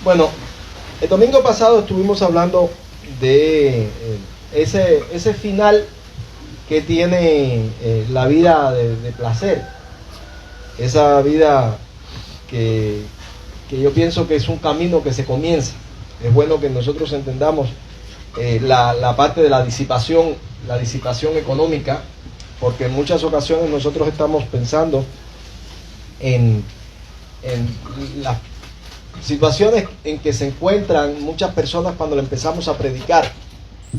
Bueno, el domingo pasado estuvimos hablando de ese final que tiene la vida de placer. Esa vida que yo pienso que es un camino que se comienza. Es bueno que nosotros entendamos la parte de la disipación económica, porque en muchas ocasiones nosotros estamos pensando en las situaciones en que se encuentran muchas personas cuando le empezamos a predicar.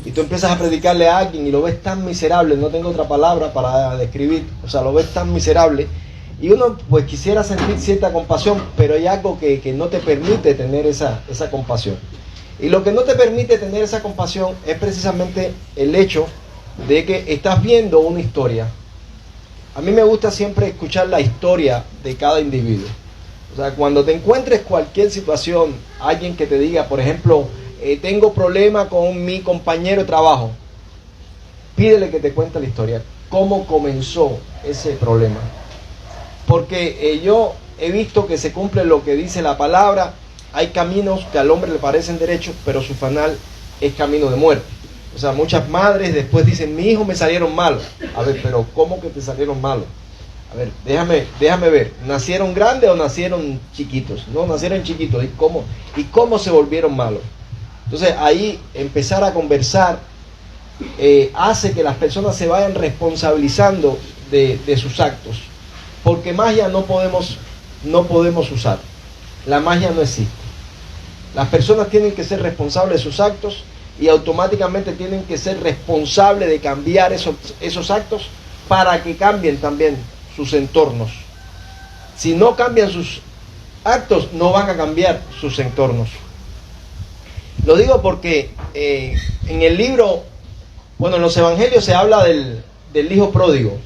Y tú empiezas a predicarle a alguien y lo ves tan miserable, no tengo otra palabra para describir, o sea, lo ves tan miserable, y uno pues quisiera sentir cierta compasión, pero hay algo que no te permite tener esa compasión. Y lo que no te permite tener esa compasión es precisamente el hecho de que estás viendo una historia. A mí me gusta siempre escuchar la historia de cada individuo. O sea, cuando te encuentres cualquier situación, alguien que te diga, por ejemplo, tengo problema con mi compañero de trabajo, pídele que te cuente la historia, cómo comenzó ese problema. Porque yo he visto que se cumple lo que dice la palabra. Hay caminos que al hombre le parecen derechos, pero su final es camino de muerte. O sea, muchas madres después dicen, mi hijo me salieron malos. A ver, pero ¿cómo que te salieron malos? A ver, déjame ver, ¿nacieron grandes o nacieron chiquitos? No, nacieron chiquitos. ¿Y cómo se volvieron malos? Entonces ahí empezar a conversar hace que las personas se vayan responsabilizando de sus actos. Porque magia no podemos usar. La magia no existe. Las personas tienen que ser responsables de sus actos y automáticamente tienen que ser responsables de cambiar esos actos para que cambien también sus entornos. Si no cambian sus actos, no van a cambiar sus entornos. Lo digo porque en el libro, bueno, en los evangelios se habla del hijo pródigo.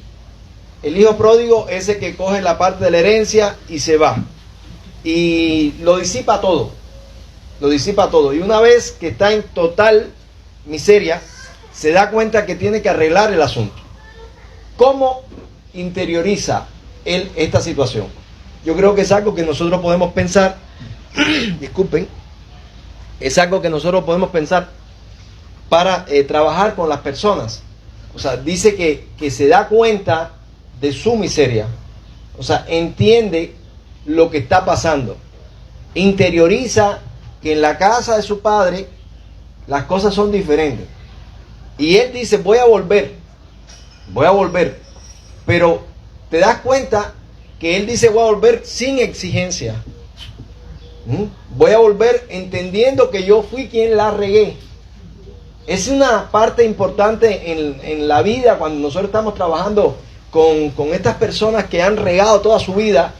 El hijo pródigo es el que coge la parte de la herencia y se va. Y lo disipa todo. Y una vez que está en total miseria, se da cuenta que tiene que arreglar el asunto. ¿Cómo interioriza él esta situación? Yo creo que es algo que nosotros podemos pensar, disculpen, es algo que nosotros podemos pensar para trabajar con las personas. O sea, dice que se da cuenta de su miseria. O sea, entiende lo que está pasando. Interioriza que en la casa de su padre las cosas son diferentes. Y él dice, voy a volver. Pero te das cuenta que él dice, voy a volver sin exigencia. Voy a volver entendiendo que yo fui quien la regué. Es una parte importante en la vida cuando nosotros estamos trabajando con estas personas que han regado toda su vida.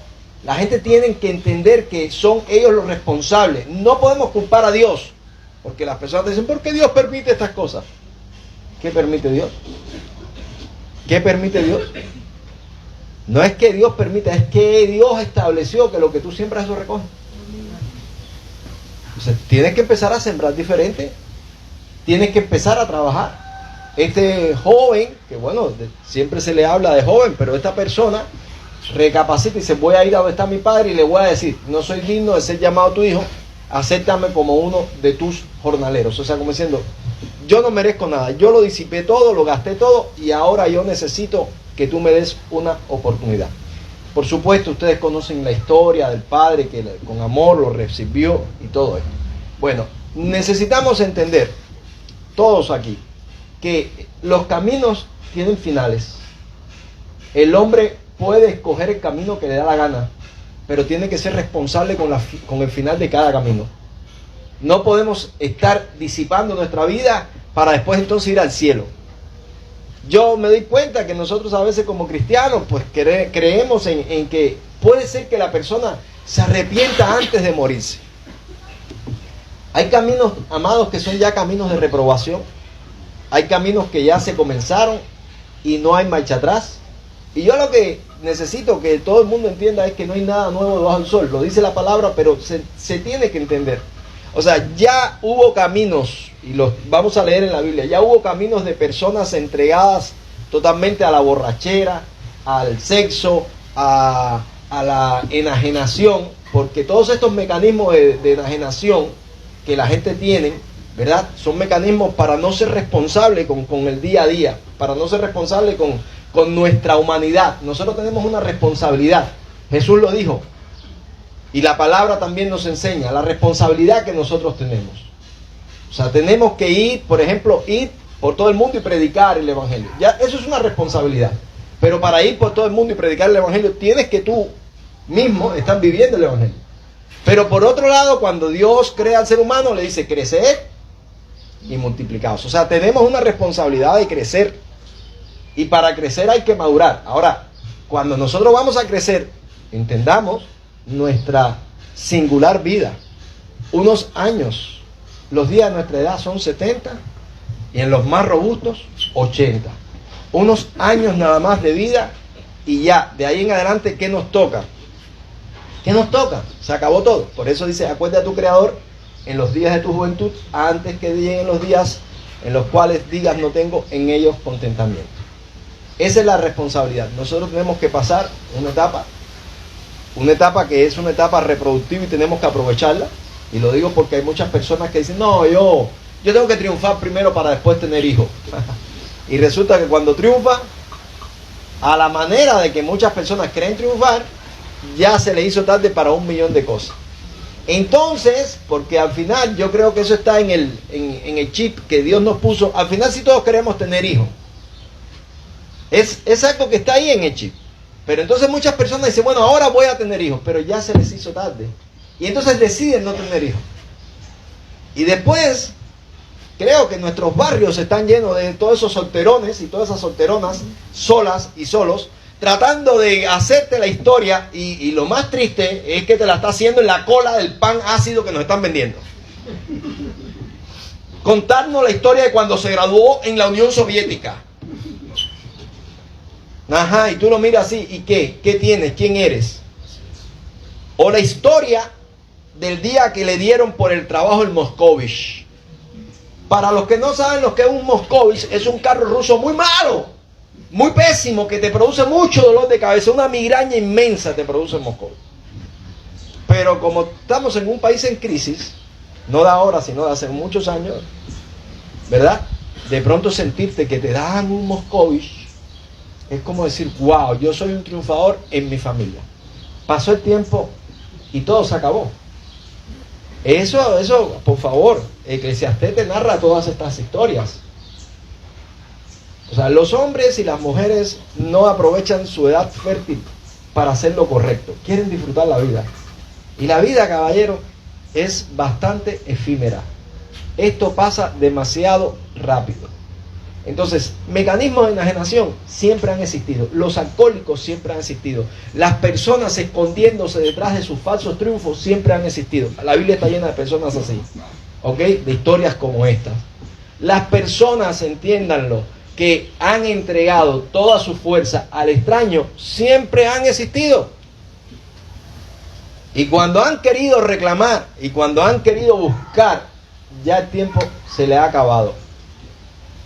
La gente tiene que entender que son ellos los responsables. No podemos culpar a Dios, porque las personas dicen, ¿por qué Dios permite estas cosas? ¿Qué permite Dios? ¿Qué permite Dios? No es que Dios permita, es que Dios estableció que lo que tú siembras eso recoge. Entonces tienes que empezar a sembrar diferente. Tienes que empezar a trabajar. Este joven, que bueno, siempre se le habla de joven, pero esta persona recapacita y dice, voy a ir a donde está mi padre y le voy a decir, no soy digno de ser llamado tu hijo, acéptame como uno de tus jornaleros. O sea, como diciendo, yo no merezco nada, yo lo disipé todo, lo gasté todo y ahora yo necesito que tú me des una oportunidad. Por supuesto, ustedes conocen la historia del padre que con amor lo recibió y todo esto. Bueno, necesitamos entender, todos aquí, que los caminos tienen finales. El hombre puede escoger el camino que le da la gana, pero tiene que ser responsable con el final de cada camino. No podemos estar disipando nuestra vida para después entonces ir al cielo. Yo me doy cuenta que nosotros a veces como cristianos pues creemos en que puede ser que la persona se arrepienta antes de morirse. Hay caminos, amados, que son ya caminos de reprobación. Hay caminos que ya se comenzaron y no hay marcha atrás. Y yo lo que necesito que todo el mundo entienda es que no hay nada nuevo debajo del sol. Lo dice la palabra, pero se tiene que entender. O sea, ya hubo caminos, y los vamos a leer en la Biblia, ya hubo caminos de personas entregadas totalmente a la borrachera, al sexo, a la enajenación, porque todos estos mecanismos de enajenación que la gente tiene, ¿verdad? Son mecanismos para no ser responsable con el día a día, para no ser responsable con nuestra humanidad. Nosotros tenemos una responsabilidad. Jesús lo dijo. Y la palabra también nos enseña la responsabilidad que nosotros tenemos. O sea, tenemos que ir, por ejemplo, ir por todo el mundo y predicar el Evangelio. Ya, eso es una responsabilidad. Pero para ir por todo el mundo y predicar el Evangelio, tienes que tú mismo estar viviendo el Evangelio. Pero por otro lado, cuando Dios crea al ser humano, le dice, creced y multiplicaos. O sea, tenemos una responsabilidad de crecer. Y para crecer hay que madurar. Ahora, cuando nosotros vamos a crecer, entendamos nuestra singular vida. Unos años. Los días de nuestra edad son 70 y en los más robustos 80. Unos años nada más de vida y ya, de ahí en adelante, ¿qué nos toca? ¿Qué nos toca? Se acabó todo. Por eso dice, acuérdate a tu Creador en los días de tu juventud, antes que lleguen los días en los cuales digas no tengo en ellos contentamiento. Esa es la responsabilidad. Nosotros tenemos que pasar una etapa que es una etapa reproductiva y tenemos que aprovecharla. Y lo digo porque hay muchas personas que dicen, no, yo tengo que triunfar primero para después tener hijos. Y resulta que cuando triunfa, a la manera de que muchas personas creen triunfar, ya se le hizo tarde para 1.000.000 de cosas. Entonces, porque al final yo creo que eso está en el chip que Dios nos puso. Al final sí todos queremos tener hijos. Es algo que está ahí en el chip. Pero entonces muchas personas dicen, bueno, ahora voy a tener hijos, pero ya se les hizo tarde. Y entonces deciden no tener hijos. Y después, creo que nuestros barrios están llenos de todos esos solterones y todas esas solteronas, solas y solos, tratando de hacerte la historia, y lo más triste es que te la está haciendo en la cola del pan ácido que nos están vendiendo. Contarnos la historia de cuando se graduó en la Unión Soviética. Ajá, y tú lo miras así, ¿y qué? ¿Qué tienes? ¿Quién eres? O la historia del día que le dieron por el trabajo el Moscovich. Para los que no saben lo que es un Moscovich, es un carro ruso muy malo, muy pésimo, que te produce mucho dolor de cabeza, una migraña inmensa te produce el Moscovich. Pero como estamos en un país en crisis, no de ahora, sino de hace muchos años, ¿verdad? De pronto sentirte que te dan un Moscovich es como decir, wow, yo soy un triunfador en mi familia. Pasó el tiempo y todo se acabó. Eso, por favor, Eclesiastés te narra todas estas historias. O sea, los hombres y las mujeres no aprovechan su edad fértil para hacer lo correcto. Quieren disfrutar la vida. Y la vida, caballero, es bastante efímera. Esto pasa demasiado rápido. Entonces, mecanismos de enajenación siempre han existido. Los alcohólicos siempre han existido. Las personas escondiéndose detrás de sus falsos triunfos siempre han existido. La Biblia está llena de personas así, ¿ok? De historias como estas. Las personas, entiéndanlo, que han entregado toda su fuerza al extraño, siempre han existido. Y cuando han querido reclamar y cuando han querido buscar, ya el tiempo se le ha acabado.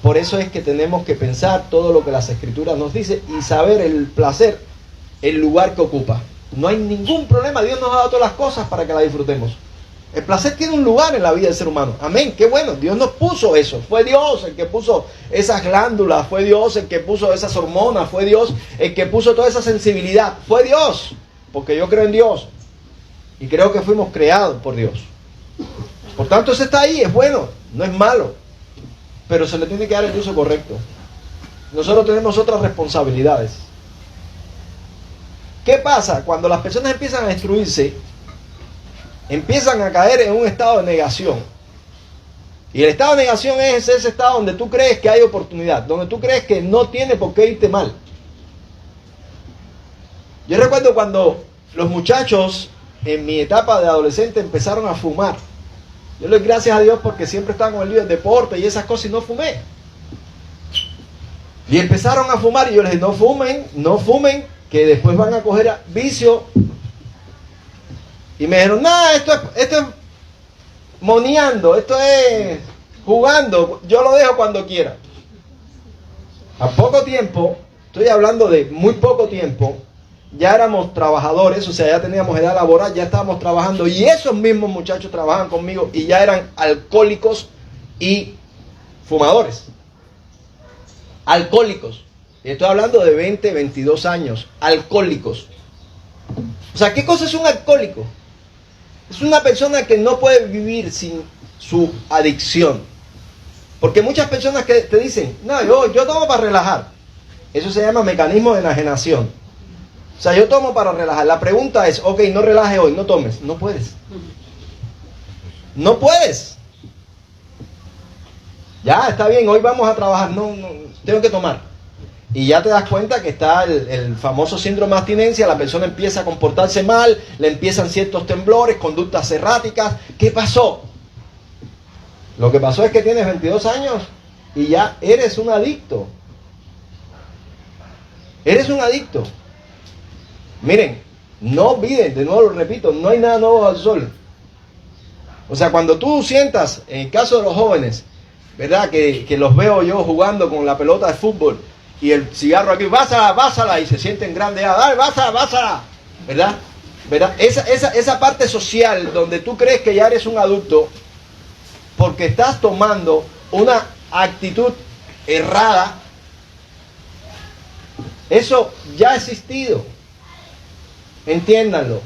Por eso es que tenemos que pensar todo lo que las Escrituras nos dicen y saber el placer, el lugar que ocupa. No hay ningún problema, Dios nos ha dado todas las cosas para que la disfrutemos. El placer tiene un lugar en la vida del ser humano. Amén, qué bueno, Dios nos puso eso. Fue Dios el que puso esas glándulas, fue Dios el que puso esas hormonas, fue Dios el que puso toda esa sensibilidad. Fue Dios, porque yo creo en Dios y creo que fuimos creados por Dios. Por tanto, eso está ahí, es bueno, no es malo. Pero se le tiene que dar el uso correcto. Nosotros tenemos otras responsabilidades. ¿Qué pasa? Cuando las personas empiezan a destruirse, empiezan a caer en un estado de negación. Y el estado de negación es ese estado donde tú crees que hay oportunidad, donde tú crees que no tiene por qué irte mal. Yo recuerdo cuando los muchachos en mi etapa de adolescente empezaron a fumar. Yo le doy gracias a Dios porque siempre estaba con el lío del deporte y esas cosas y no fumé. Y empezaron a fumar y yo les dije, no fumen, que después van a coger vicio. Y me dijeron, nada, esto es moneando, esto es jugando, yo lo dejo cuando quiera. A poco tiempo, estoy hablando de muy poco tiempo, ya éramos trabajadores, o sea, ya teníamos edad laboral, ya estábamos trabajando, y esos mismos muchachos trabajaban conmigo y ya eran alcohólicos y fumadores. Alcohólicos. Y estoy hablando de 20, 22 años. Alcohólicos. O sea, ¿qué cosa es un alcohólico? Es una persona que no puede vivir sin su adicción. Porque muchas personas que te dicen, no, yo tomo para relajar. Eso se llama mecanismo de enajenación. O sea, yo tomo para relajar. La pregunta es, ok, no relajes hoy, no tomes. No puedes. No puedes. Ya, está bien, hoy vamos a trabajar. No, tengo que tomar. Y ya te das cuenta que está el famoso síndrome de abstinencia. La persona empieza a comportarse mal, le empiezan ciertos temblores, conductas erráticas. ¿Qué pasó? Lo que pasó es que tienes 22 años y ya eres un adicto. Eres un adicto. Miren, no olviden, de nuevo lo repito, no hay nada nuevo al sol. O sea, cuando tú sientas, en el caso de los jóvenes, ¿verdad? Que los veo yo jugando con la pelota de fútbol y el cigarro aquí, básala, y se sienten grandes, dale, básala, ¿verdad? Esa parte social donde tú crees que ya eres un adulto porque estás tomando una actitud errada, eso ya ha existido. Entiéndanlo.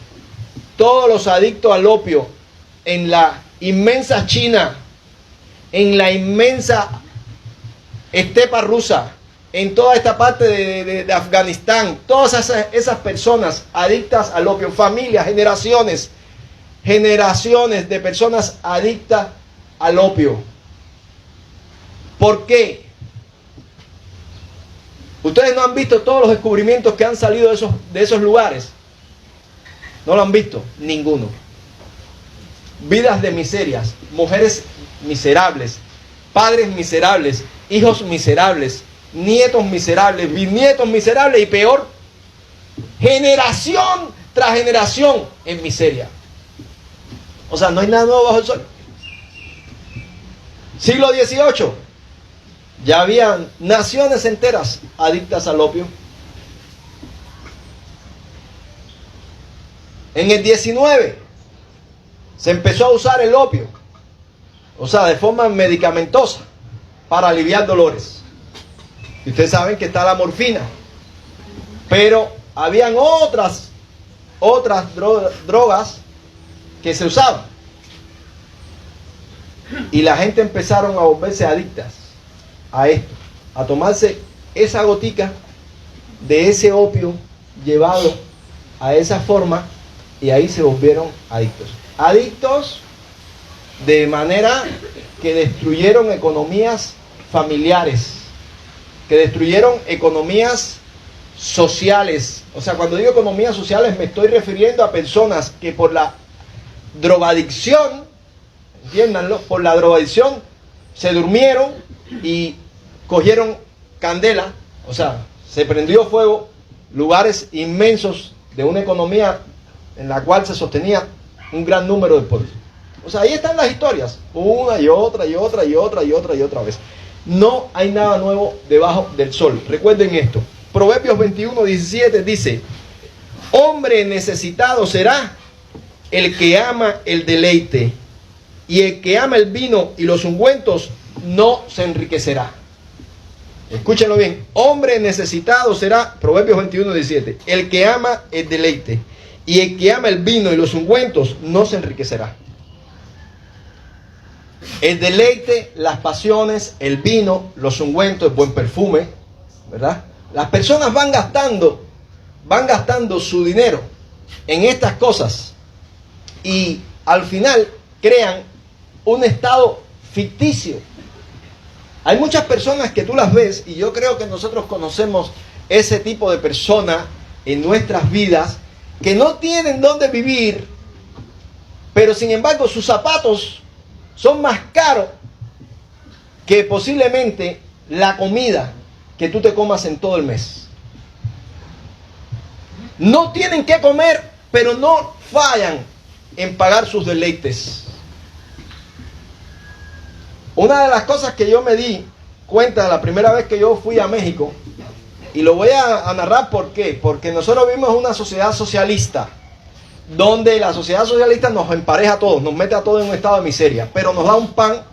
Todos los adictos al opio en la inmensa China, en la inmensa estepa rusa, en toda esta parte de Afganistán, todas esas personas adictas al opio, familias, generaciones de personas adictas al opio. ¿Por qué? Ustedes no han visto todos los descubrimientos que han salido de esos lugares. No lo han visto, ninguno. Vidas de miserias, mujeres miserables, padres miserables, hijos miserables, nietos miserables, bisnietos miserables y peor, generación tras generación en miseria. O sea, no hay nada nuevo bajo el sol. Siglo XVIII, ya habían naciones enteras adictas al opio. En el 19 se empezó a usar el opio, o sea, de forma medicamentosa, para aliviar dolores. Y ustedes saben que está la morfina, pero habían otras drogas que se usaban. Y la gente empezaron a volverse adictas a esto, a tomarse esa gotica de ese opio llevado a esa forma, y ahí se volvieron adictos. Adictos de manera que destruyeron economías familiares, que destruyeron economías sociales. O sea, cuando digo economías sociales me estoy refiriendo a personas que por la drogadicción, entiéndanlo, por la drogadicción se durmieron y cogieron candela, o sea, se prendió fuego lugares inmensos de una economía en la cual se sostenía un gran número de pueblos. O sea, ahí están las historias, una y otra y otra y otra y otra y otra vez. No hay nada nuevo debajo del sol. Recuerden esto. Proverbios 21:17 dice: hombre necesitado será el que ama el deleite, y el que ama el vino y los ungüentos no se enriquecerá. Escúchenlo bien. Hombre necesitado será, Proverbios 21:17, el que ama el deleite, y el que ama el vino y los ungüentos no se enriquecerá. El deleite, las pasiones, el vino, los ungüentos, el buen perfume, ¿verdad? Las personas van gastando su dinero en estas cosas y al final crean un estado ficticio. Hay muchas personas que tú las ves, y yo creo que nosotros conocemos ese tipo de persona en nuestras vidas, que no tienen dónde vivir, pero sin embargo sus zapatos son más caros que posiblemente la comida que tú te comas en todo el mes. No tienen que comer, pero no fallan en pagar sus deleites. Una de las cosas que yo me di cuenta la primera vez que yo fui a México Y lo voy a narrar ¿por qué? Porque nosotros vivimos en una sociedad socialista, donde la sociedad socialista nos empareja a todos, nos mete a todos en un estado de miseria, pero nos da un pan,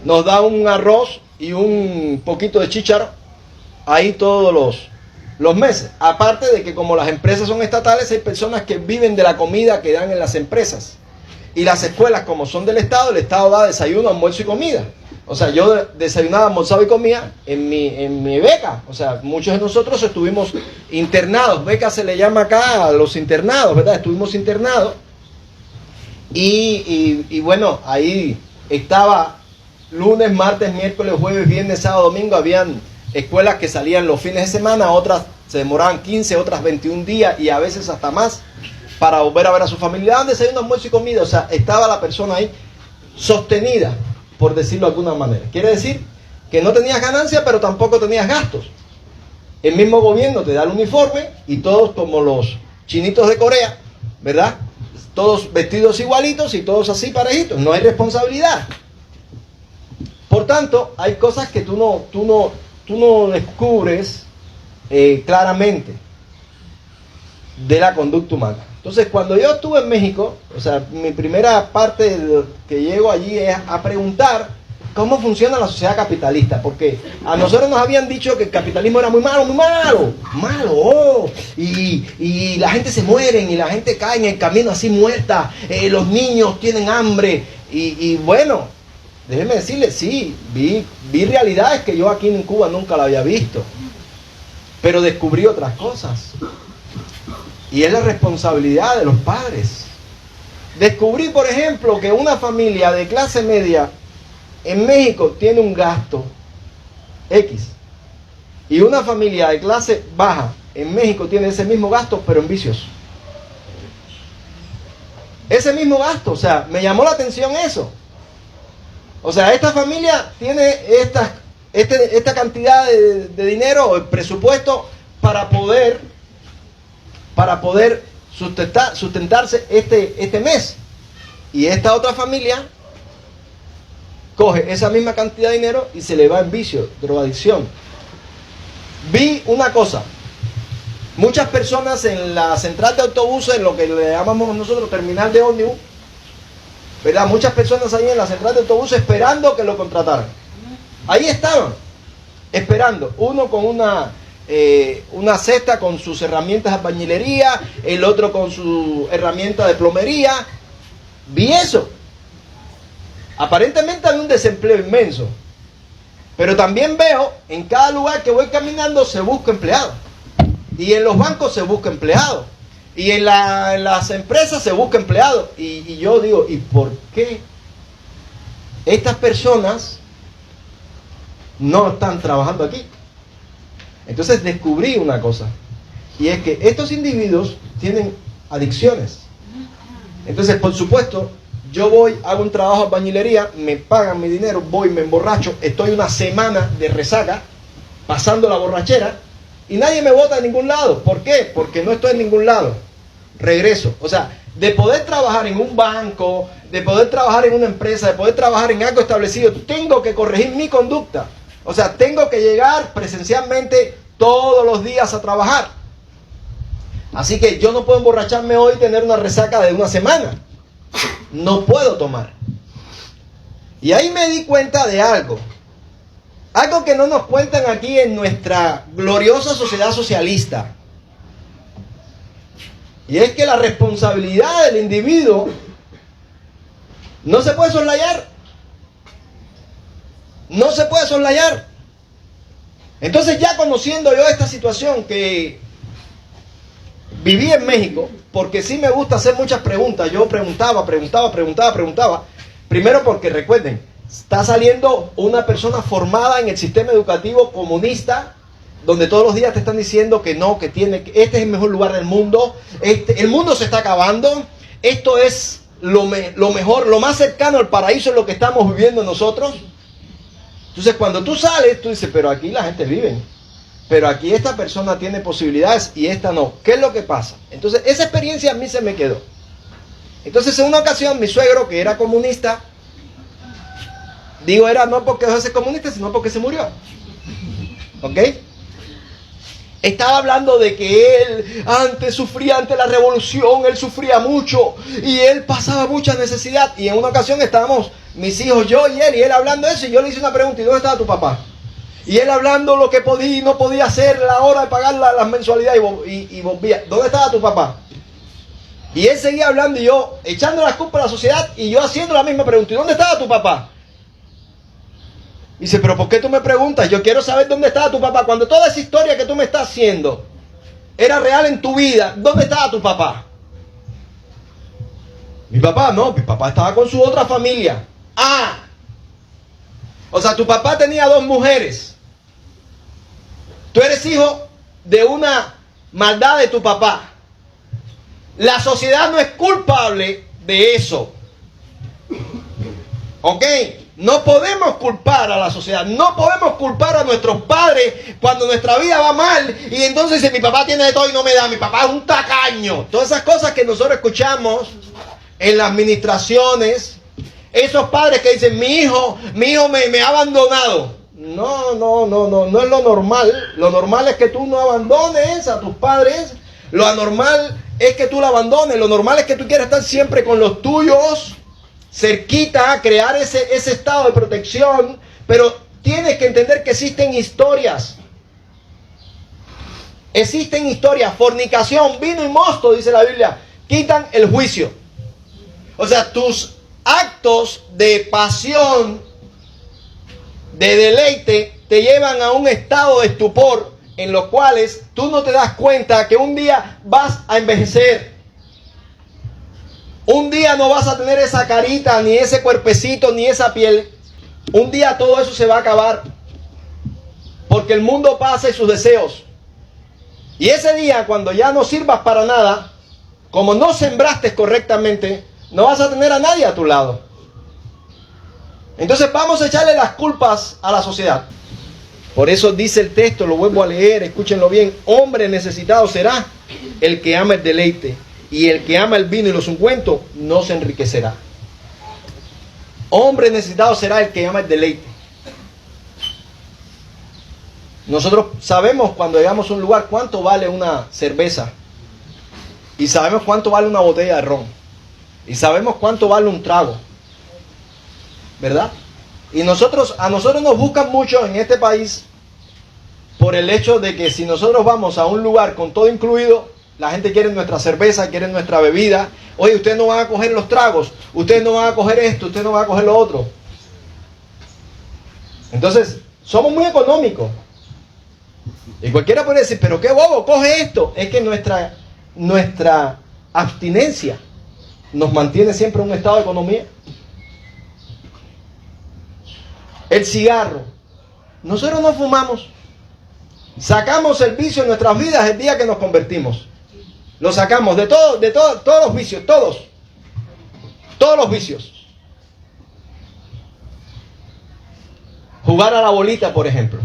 nos da un arroz y un poquito de chícharo ahí todos los meses. Aparte de que como las empresas son estatales, hay personas que viven de la comida que dan en las empresas. Y las escuelas, como son del Estado, el Estado da desayuno, almuerzo y comida. O sea, yo desayunaba, almorzaba y comía en mi beca. O sea, muchos de nosotros estuvimos internados. Beca se le llama acá a los internados, ¿verdad? Estuvimos internados. Y bueno, ahí estaba lunes, martes, miércoles, jueves, viernes, sábado, domingo. Habían escuelas que salían los fines de semana, otras se demoraban 15, otras 21 días y a veces hasta más para volver a ver a su familia. Daban desayuno, almuerzo y comida. O sea, estaba la persona ahí sostenida, por decirlo de alguna manera. Quiere decir que no tenías ganancia, pero tampoco tenías gastos. El mismo gobierno te da el uniforme y todos como los chinitos de Corea, ¿verdad? Todos vestidos igualitos y todos así parejitos. No hay responsabilidad. Por tanto, hay cosas que tú no descubres claramente de la conducta humana. Entonces, cuando yo estuve en México, o sea, mi primera parte de que llego allí es a preguntar cómo funciona la sociedad capitalista, porque a nosotros nos habían dicho que el capitalismo era muy malo, y la gente se muere y la gente cae en el camino así muerta, los niños tienen hambre, y bueno, déjenme decirles, sí, vi realidades que yo aquí en Cuba nunca la había visto, pero descubrí otras cosas. Y es la responsabilidad de los padres. Descubrí, por ejemplo, que una familia de clase media en México tiene un gasto X. Y una familia de clase baja en México tiene ese mismo gasto, pero en vicios. Ese mismo gasto, o sea, me llamó la atención eso. O sea, esta familia tiene esta cantidad de dinero o el presupuesto para poder sustentarse este mes. Y esta otra familia coge esa misma cantidad de dinero y se le va en vicio, drogadicción. Vi una cosa. Muchas personas en la central de autobuses, en lo que le llamamos nosotros terminal de ómnibus, ¿verdad? Muchas personas ahí en la central de autobuses esperando que lo contrataran. Ahí estaban, esperando. Uno con una cesta con sus herramientas de albañilería, el otro con su herramienta de plomería. Vi eso. Aparentemente hay un desempleo inmenso, pero también veo en cada lugar que voy caminando se busca empleado, y en los bancos se busca empleado, y en las empresas se busca empleado, y yo digo, ¿y por qué estas personas no están trabajando aquí? Entonces descubrí una cosa, y es que estos individuos tienen adicciones. Entonces, por supuesto, yo voy, hago un trabajo de albañilería, me pagan mi dinero, voy, me emborracho, estoy una semana de resaca, pasando la borrachera, y nadie me bota de ningún lado. ¿Por qué? Porque no estoy en ningún lado. Regreso. O sea, de poder trabajar en un banco, de poder trabajar en una empresa, de poder trabajar en algo establecido, tengo que corregir mi conducta. O sea, tengo que llegar presencialmente todos los días a trabajar. Así que yo no puedo emborracharme hoy y tener una resaca de una semana. No puedo tomar. Y ahí me di cuenta de algo. Algo que no nos cuentan aquí en nuestra gloriosa sociedad socialista. Y es que la responsabilidad del individuo no se puede soslayar. No se puede soslayar. Entonces, ya conociendo yo esta situación que viví en México, porque sí me gusta hacer muchas preguntas. Yo preguntaba. Primero porque, recuerden, está saliendo una persona formada en el sistema educativo comunista, donde todos los días te están diciendo que no, que este es el mejor lugar del mundo, el mundo se está acabando, esto es lo mejor, lo más cercano al paraíso es lo que estamos viviendo nosotros. Entonces, cuando tú sales, tú dices, pero aquí la gente vive, pero aquí esta persona tiene posibilidades y esta no. ¿Qué es lo que pasa? Entonces, esa experiencia a mí se me quedó. Entonces, en una ocasión, mi suegro, que era comunista, digo, era no porque dejó de ser comunista, sino porque se murió. ¿Ok? Estaba hablando de que él antes sufría ante la revolución, él sufría mucho y él pasaba mucha necesidad. Y en una ocasión estábamos mis hijos, yo y él hablando de eso, y yo le hice una pregunta: ¿y dónde estaba tu papá? Y él hablando lo que podía y no podía hacer, la hora de pagar las mensualidades, y volvía. ¿Dónde estaba tu papá? Y él seguía hablando, y yo echando las culpas a la sociedad, y yo haciendo la misma pregunta: ¿y dónde estaba tu papá? Dice: ¿pero por qué tú me preguntas? Yo quiero saber dónde estaba tu papá. Cuando toda esa historia que tú me estás haciendo era real en tu vida, ¿dónde estaba tu papá? Mi papá estaba con su otra familia. Ah, o sea, tu papá tenía 2 mujeres. Tú eres hijo de una maldad de tu papá. La sociedad no es culpable de eso. ¿Ok? No podemos culpar a la sociedad, no podemos culpar a nuestros padres cuando nuestra vida va mal y entonces dice: mi papá tiene de todo y no me da, mi papá es un tacaño. Todas esas cosas que nosotros escuchamos en las administraciones, esos padres que dicen: mi hijo me ha abandonado. No es lo normal. Lo normal es que tú no abandones a tus padres, lo anormal es que tú lo abandones, lo normal es que tú quieras estar siempre con los tuyos, cerquita, crear ese estado de protección, pero tienes que entender que existen historias. Existen historias. Fornicación, vino y mosto, dice la Biblia, quitan el juicio. O sea, tus actos de pasión, de deleite, te llevan a un estado de estupor en los cuales tú no te das cuenta que un día vas a envejecer. Un día no vas a tener esa carita, ni ese cuerpecito, ni esa piel. Un día todo eso se va a acabar. Porque el mundo pasa y sus deseos. Y ese día, cuando ya no sirvas para nada, como no sembraste correctamente, no vas a tener a nadie a tu lado. Entonces vamos a echarle las culpas a la sociedad. Por eso dice el texto, lo vuelvo a leer, escúchenlo bien: hombre necesitado será el que ama el deleite, y el que ama el vino y los ungüentos no se enriquecerá. Hombre necesitado será el que ama el deleite. Nosotros sabemos cuando llegamos a un lugar cuánto vale una cerveza, y sabemos cuánto vale una botella de ron, y sabemos cuánto vale un trago, ¿verdad? Y a nosotros nos buscan mucho en este país por el hecho de que si nosotros vamos a un lugar con todo incluido, la gente quiere nuestra cerveza, quiere nuestra bebida. Oye, ustedes no van a coger los tragos, ustedes no van a coger esto, ustedes no van a coger lo otro. Entonces, somos muy económicos. Y cualquiera puede decir: pero qué bobo, coge esto. Es que nuestra abstinencia nos mantiene siempre en un estado de economía. El cigarro. Nosotros no fumamos. Sacamos el vicio de nuestras vidas el día que nos convertimos. Lo sacamos de todos los vicios, todos los vicios. Jugar a la bolita, por ejemplo.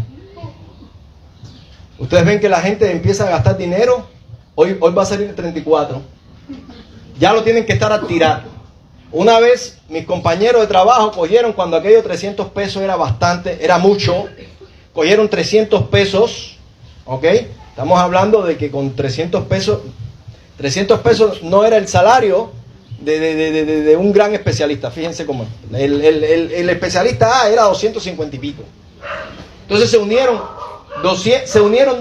Ustedes ven que la gente empieza a gastar dinero. Hoy va a salir el 34. Ya lo tienen que estar a tirar. Una vez mis compañeros de trabajo cogieron, cuando aquello 300 pesos era bastante, era mucho, cogieron 300 pesos, ¿ok? Estamos hablando de que con 300 pesos no era el salario de un gran especialista. Fíjense cómo el especialista A era 250 y pico. Entonces se unieron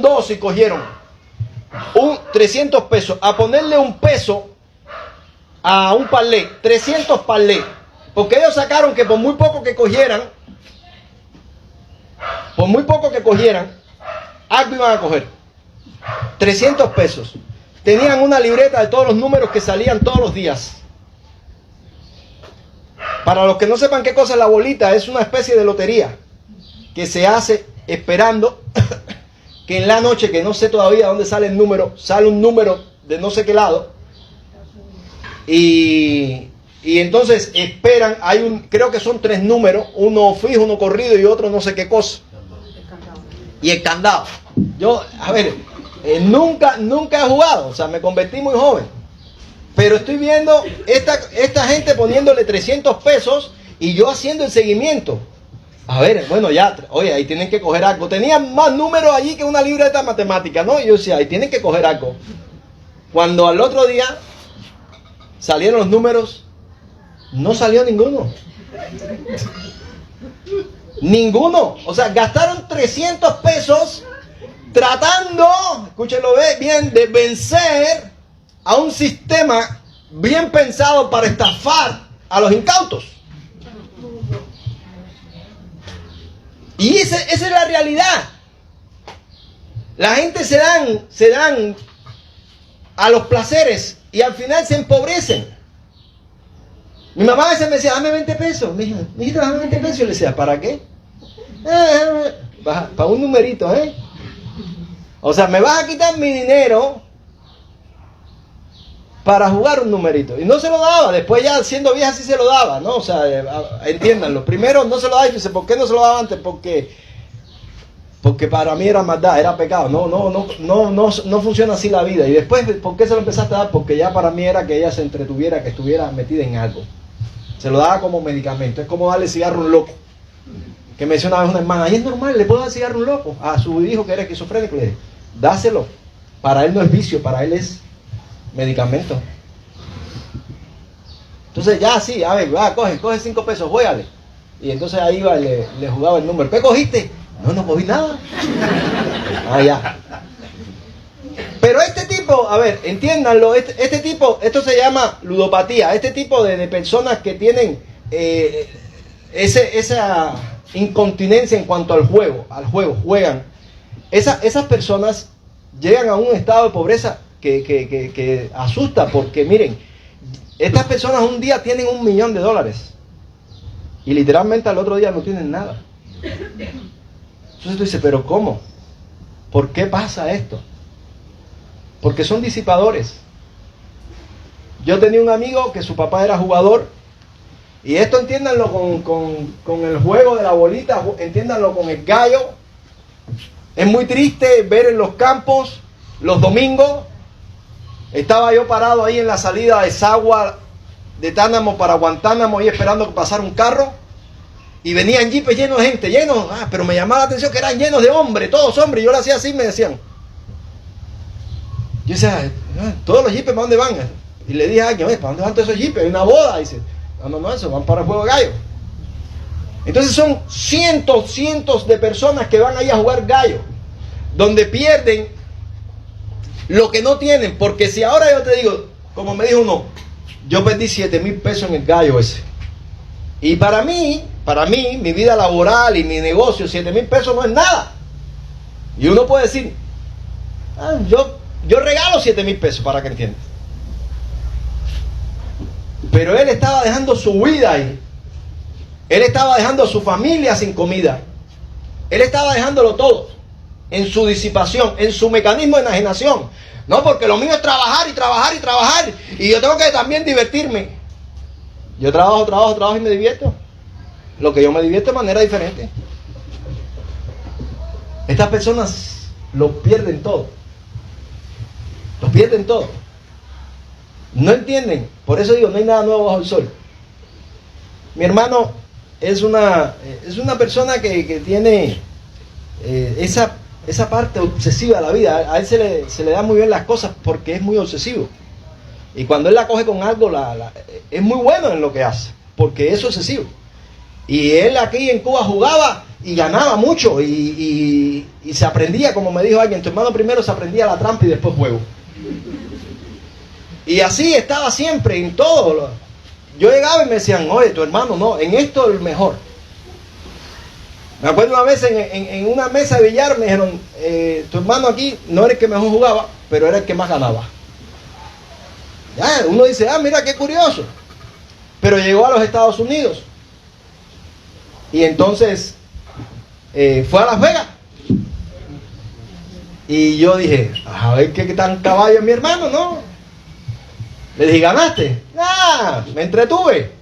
dos y cogieron 300 pesos, a ponerle un peso a un parlé, 300 parlé, porque ellos sacaron que por muy poco que cogieran, algo iban a coger. 300 pesos. Tenían una libreta de todos los números que salían todos los días. Para los que no sepan qué cosa es la bolita, es una especie de lotería que se hace esperando que en la noche, que no sé todavía dónde sale el número, sale un número de no sé qué lado, y entonces esperan. Creo que son 3 números, uno fijo, uno corrido y otro no sé qué cosa. Y el candado. Yo, nunca he jugado, o sea, me convertí muy joven, pero estoy viendo esta gente poniéndole 300 pesos y yo haciendo el seguimiento. A ver, bueno, ya, oye, ahí tienen que coger algo. Tenían más números allí que una libreta matemática, ¿no? Y yo decía, ahí tienen que coger algo. Cuando al otro día salieron los números, no salió ninguno. Ninguno. O sea, gastaron 300 pesos tratando, escúchenlo bien, de vencer a un sistema bien pensado para estafar a los incautos. Y esa es la realidad. La gente se dan a los placeres y al final se empobrecen. Mi mamá a veces me decía, dame 20 pesos. Mijito, dame 20 pesos. Yo le decía, ¿para qué? Para un numerito, ¿eh? O sea, me vas a quitar mi dinero para jugar un numerito. Y no se lo daba. Después ya siendo vieja sí se lo daba, ¿no? O sea, entiéndanlo. Primero no se lo daba y dice, ¿por qué no se lo daba antes? Porque para mí era maldad, era pecado. No funciona así la vida. Y después, ¿por qué se lo empezaste a dar? Porque ya para mí era que ella se entretuviera, que estuviera metida en algo. Se lo daba como medicamento. Es como darle cigarro a un loco. Que me decía una vez una hermana, y es normal, le puedo dar cigarro a un loco. A su hijo que era esquizofrénico, le dije, dáselo. Para él no es vicio, para él es medicamento. Entonces ya sí, a ver, va, coge 5 pesos, juégale. Y entonces ahí iba, le jugaba el número. ¿Qué cogiste? No cogí nada. Ah, ya. Pero este tipo, a ver, entiéndanlo, este tipo, esto se llama ludopatía. Este tipo de personas que tienen esa incontinencia en cuanto al juego, juegan. Esas personas llegan a un estado de pobreza que asusta, porque miren, estas personas un día tienen $1 millón y literalmente al otro día no tienen nada. Entonces tú dices, ¿pero cómo? ¿Por qué pasa esto? Porque son disipadores. Yo tenía un amigo que su papá era jugador, y esto entiéndanlo con el juego de la bolita, entiéndanlo con el gallo. Es muy triste ver en los campos los domingos. Estaba yo parado ahí en la salida de Sagua de Tánamo para Guantánamo, ahí esperando que pasara un carro, y venían jeepes llenos de gente, pero me llamaba la atención que eran llenos de hombres, todos hombres. Yo le hacía así y me decían, yo decía, todos los jeepes, ¿para dónde van? Y le dije a alguien, ¿para dónde van todos esos jeepes? Hay una boda. Y dice, no, eso, van para el juego de gallo. Entonces son cientos de personas que van ahí a jugar gallo, donde pierden lo que no tienen. Porque si ahora yo te digo, como me dijo uno, yo perdí 7,000 pesos en el gallo ese. Y para mí, mi vida laboral y mi negocio, 7,000 pesos no es nada. Y uno puede decir, yo regalo 7,000 pesos, para que entiendas. Pero él estaba dejando su vida ahí. Él estaba dejando a su familia sin comida. Él estaba dejándolo todo en su disipación, en su mecanismo de enajenación. No, porque lo mío es trabajar y trabajar y trabajar. Y yo tengo que también divertirme. Yo trabajo y me divierto. Lo que yo me divierto de manera diferente. Estas personas lo pierden todo. Lo pierden todo. No entienden. Por eso digo, no hay nada nuevo bajo el sol. Mi hermano es una persona que tiene esa parte obsesiva de la vida. A él se le dan muy bien las cosas porque es muy obsesivo. Y cuando él la coge con algo, es muy bueno en lo que hace, porque es obsesivo. Y él aquí en Cuba jugaba y ganaba mucho y se aprendía, como me dijo alguien, tu hermano primero se aprendía la trampa y después juego. Y así estaba siempre en todo. Yo llegaba y me decían, oye, tu hermano no, en esto es el mejor. Me acuerdo una vez en una mesa de billar me dijeron, tu hermano aquí no era el que mejor jugaba, pero era el que más ganaba. Ya, uno dice, mira qué curioso. Pero llegó a los Estados Unidos. Y entonces fue a Las Vegas. Y yo dije, a ver qué tan caballo es mi hermano, ¿no? Le dije, ¿ganaste? Me entretuve.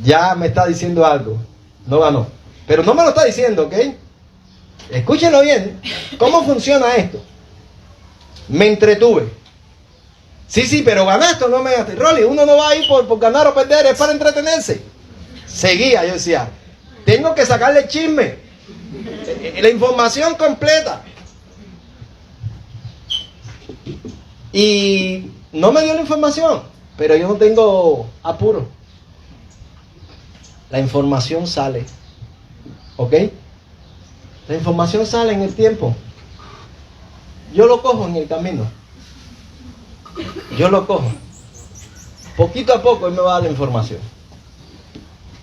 Ya me está diciendo algo. No ganó. Pero no me lo está diciendo, ¿ok? Escúchenlo bien. ¿Cómo funciona esto? Me entretuve. Sí, pero ganaste o no me ganaste. Rolly, uno no va a ir por ganar o perder, es para entretenerse. Seguía, yo decía, Tengo que sacarle el chisme, la información completa. Y no me dio la información, pero yo no tengo apuro. La información sale, ¿ok? La información sale en el tiempo. Yo lo cojo en el camino. Yo lo cojo. Poquito a poco él me va a dar la información.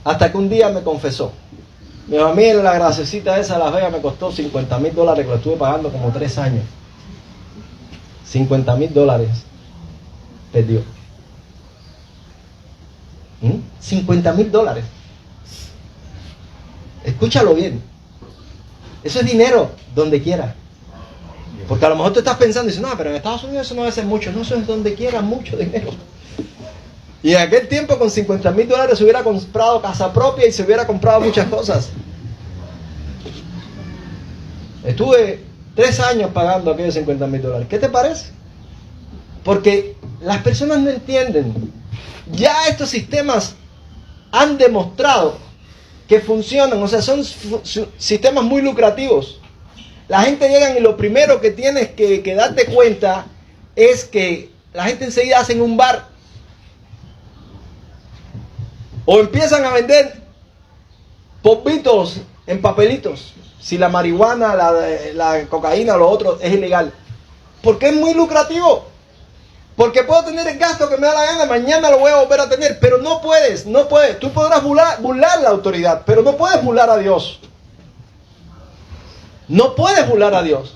Hasta que un día me confesó. Mi familia, la graciosita esa de Las Vegas me costó $50,000 que lo estuve pagando como 3 años. $50,000 perdió. $50,000. Escúchalo bien. Eso es dinero donde quiera. Porque a lo mejor tú estás pensando y dices, no, pero en Estados Unidos eso no debe ser mucho. No, eso es donde quiera mucho dinero. Y en aquel tiempo con $50,000 se hubiera comprado casa propia y se hubiera comprado muchas cosas. Estuve 3 años pagando aquellos $50,000. ¿Qué te parece? Porque las personas no entienden. Ya estos sistemas han demostrado que funcionan, o sea, son sistemas muy lucrativos. La gente llega y lo primero que tienes que darte cuenta es que la gente enseguida hacen un bar o empiezan a vender polvitos en papelitos. Si la marihuana, la cocaína, lo otro es ilegal. Porque es muy lucrativo. Porque puedo tener el gasto que me da la gana, mañana lo voy a volver a tener, pero no puedes. Tú podrás burlar la autoridad, pero no puedes burlar a Dios. No puedes burlar a Dios.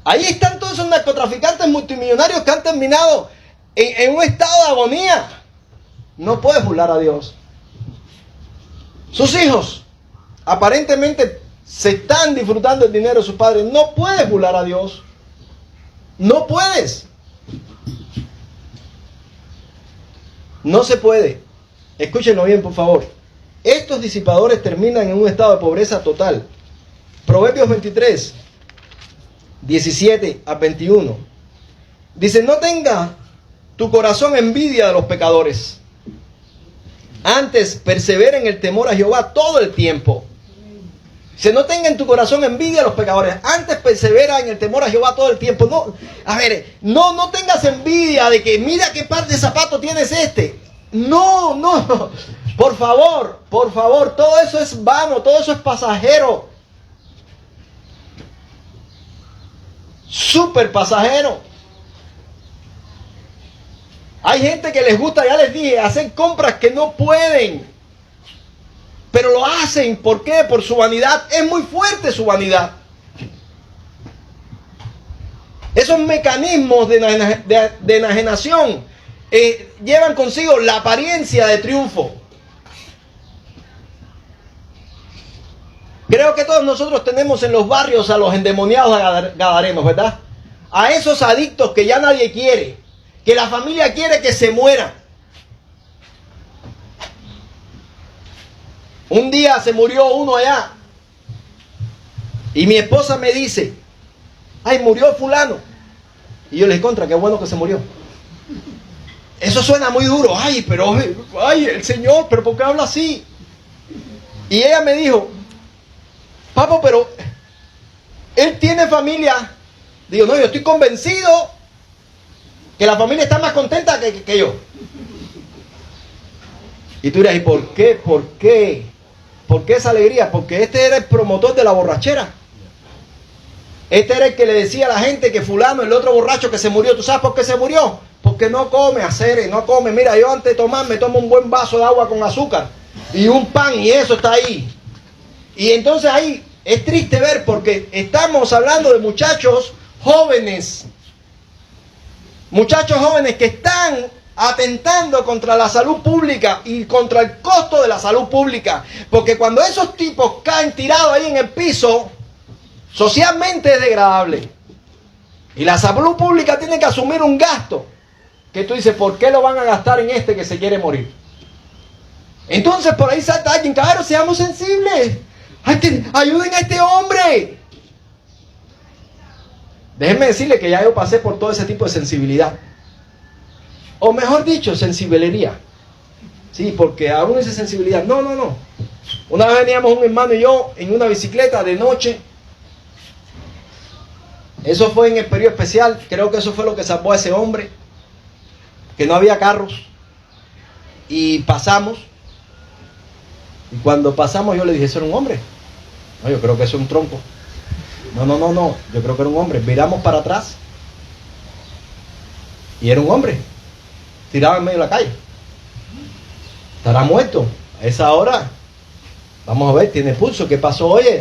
Ahí están todos esos narcotraficantes multimillonarios que han terminado en un estado de agonía. No puedes burlar a Dios. Sus hijos aparentemente se están disfrutando el dinero de sus padres. No puedes burlar a Dios. No puedes. No se puede. Escúchenlo bien, por favor. Estos disipadores terminan en un estado de pobreza total. Proverbios 23, 17 a 21. Dice, no tenga tu corazón envidia de los pecadores. Antes, persevera en el temor a Jehová todo el tiempo. Dice, no tenga en tu corazón envidia de los pecadores. Antes, persevera en el temor a Jehová todo el tiempo. No, a ver, no tengas envidia de que mira qué par de zapatos tienes este. No. Por favor, todo eso es vano, todo eso es pasajero. Súper pasajero. Hay gente que les gusta, ya les dije, hacer compras que no pueden. Pero lo hacen, ¿por qué? Por su vanidad. Es muy fuerte su vanidad. Esos mecanismos de enajenación llevan consigo la apariencia de triunfo. Creo que todos nosotros tenemos en los barrios a los endemoniados gadarenos, ¿verdad? A esos adictos que ya nadie quiere, que la familia quiere que se mueran. Un día se murió uno allá y mi esposa me dice, ay, murió fulano. Y yo le dije, contra, qué bueno que se murió. Eso suena muy duro. Ay, el Señor, pero ¿por qué habla así? Y ella me dijo, papo, pero él tiene familia. Digo, no, yo estoy convencido que la familia está más contenta que yo. Y tú dirás, ¿y por qué? ¿Por qué? ¿Por qué esa alegría? Porque este era el promotor de la borrachera. Este era el que le decía a la gente que fulano, el otro borracho que se murió. ¿Tú sabes por qué se murió? Porque no come, no come. Mira, yo antes de tomar me tomo un buen vaso de agua con azúcar y un pan y eso está ahí. Y entonces ahí es triste ver porque estamos hablando de muchachos jóvenes que están atentando contra la salud pública y contra el costo de la salud pública. Porque cuando esos tipos caen tirados ahí en el piso, socialmente es degradable. Y la salud pública tiene que asumir un gasto que tú dices, ¿por qué lo van a gastar en este que se quiere morir? Entonces por ahí salta alguien, caballero, seamos sensibles. Ayuden a este hombre. Déjenme decirle que ya yo pasé por todo ese tipo de sensibilidad. O mejor dicho, sensiblería. Sí, porque a uno dice sensibilidad. No. Una vez veníamos un hermano y yo en una bicicleta de noche. Eso fue en el periodo especial. Creo que eso fue lo que salvó a ese hombre. Que no había carros. Y pasamos. Y cuando pasamos yo le dije, ¿eso era un hombre? No, yo creo que eso es un tronco. No. Yo creo que era un hombre. Miramos para atrás. Y era un hombre. Tirado en medio de la calle. Estará muerto. A esa hora. Vamos a ver, tiene pulso. ¿Qué pasó? Oye.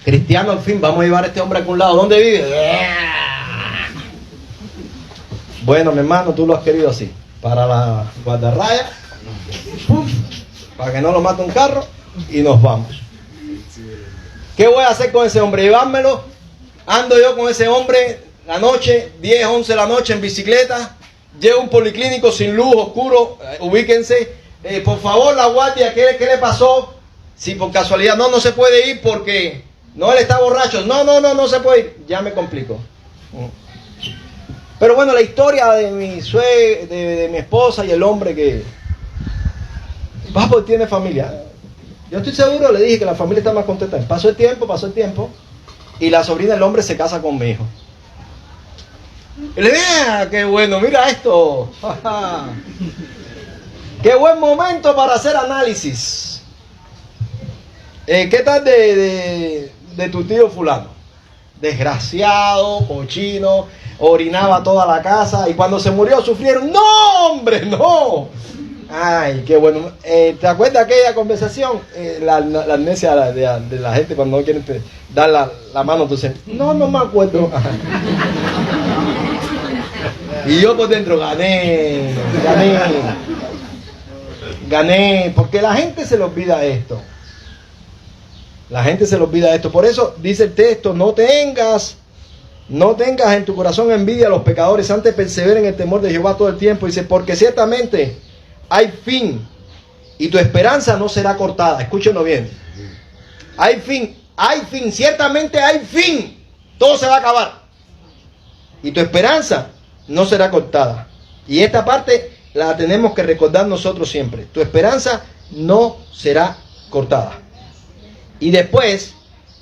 Cristiano, al fin, vamos a llevar a este hombre a algún lado. ¿Dónde vive? Bueno, mi hermano, tú lo has querido así. Para la guardarraya. Para que no lo mate un carro. Y nos vamos. ¿Qué voy a hacer con ese hombre? Llevármelo. Ando yo con ese hombre la noche, 10, 11 de la noche en bicicleta. Llego a un policlínico sin luz, oscuro. Ubíquense. Por favor, la guardia, ¿qué le pasó? Si por casualidad no se puede ir porque no, él está borracho. No se puede ir. Ya me complico. Pero bueno, la historia de de mi esposa y el hombre que tiene familia. Yo estoy seguro, le dije que la familia está más contenta. Pasó el tiempo. Y la sobrina del hombre se casa con mi hijo. Y le dije, qué bueno, mira esto. Qué buen momento para hacer análisis. ¿Qué tal de tu tío fulano? Desgraciado, cochino, orinaba toda la casa. Y cuando se murió sufrieron. ¡No, hombre, no! Ay, qué bueno. ¿Te acuerdas de aquella conversación? La amnesia de la gente cuando no quieren dar la mano. Entonces, no me acuerdo. Y yo por dentro, gané. Porque la gente se le olvida esto. Por eso dice el texto, no tengas en tu corazón envidia a los pecadores, antes persevera en el temor de Jehová todo el tiempo. Dice, porque ciertamente hay fin y tu esperanza no será cortada. Escúchenlo bien. Hay fin, ciertamente hay fin. Todo se va a acabar. Y tu esperanza no será cortada. Y esta parte la tenemos que recordar nosotros siempre. Tu esperanza no será cortada. Y después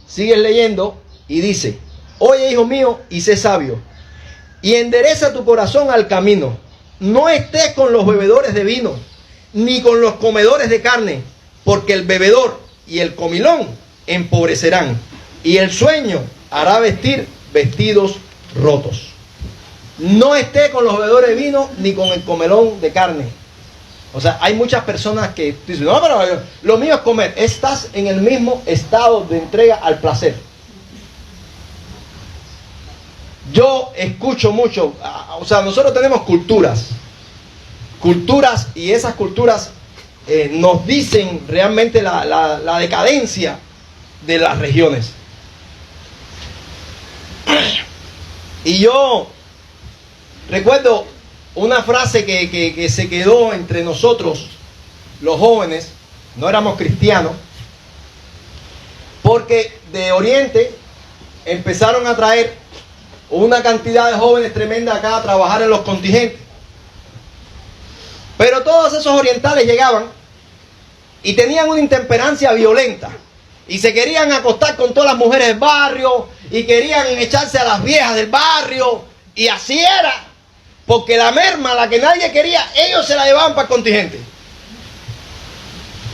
sigues leyendo y dice, oye, hijo mío, y sé sabio, y endereza tu corazón al camino. No estés con los bebedores de vino, ni con los comedores de carne, porque el bebedor y el comilón empobrecerán, y el sueño hará vestir vestidos rotos. No estés con los bebedores de vino, ni con el comelón de carne. O sea, hay muchas personas que dicen, no, pero lo mío es comer. Estás en el mismo estado de entrega al placer. Yo escucho mucho, o sea, nosotros tenemos culturas, y esas culturas nos dicen realmente la decadencia de las regiones. Y yo recuerdo una frase que se quedó entre nosotros, los jóvenes, no éramos cristianos, porque de Oriente empezaron a traer una cantidad de jóvenes tremenda acá a trabajar en los contingentes. Pero todos esos orientales llegaban y tenían una intemperancia violenta. Y se querían acostar con todas las mujeres del barrio. Y querían echarse a las viejas del barrio. Y así era. Porque la merma, la que nadie quería, ellos se la llevaban para el contingente.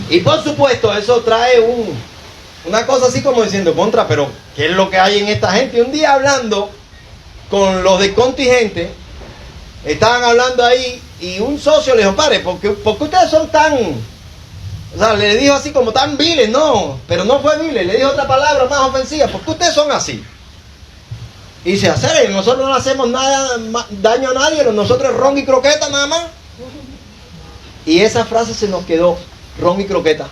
Y por supuesto, eso trae una cosa así como diciendo, contra, pero ¿qué es lo que hay en esta gente? Y un día hablando con los del contingente, estaban hablando ahí y un socio le dijo, pare, ¿por qué ustedes son tan, o sea, le dijo así como tan viles? No, pero no fue viles, le dijo otra palabra más ofensiva, ¿por qué ustedes son así? Y dice, hacer, nosotros no le hacemos nada, daño a nadie, nosotros ron y croqueta nada más. Y esa frase se nos quedó, ron y croqueta.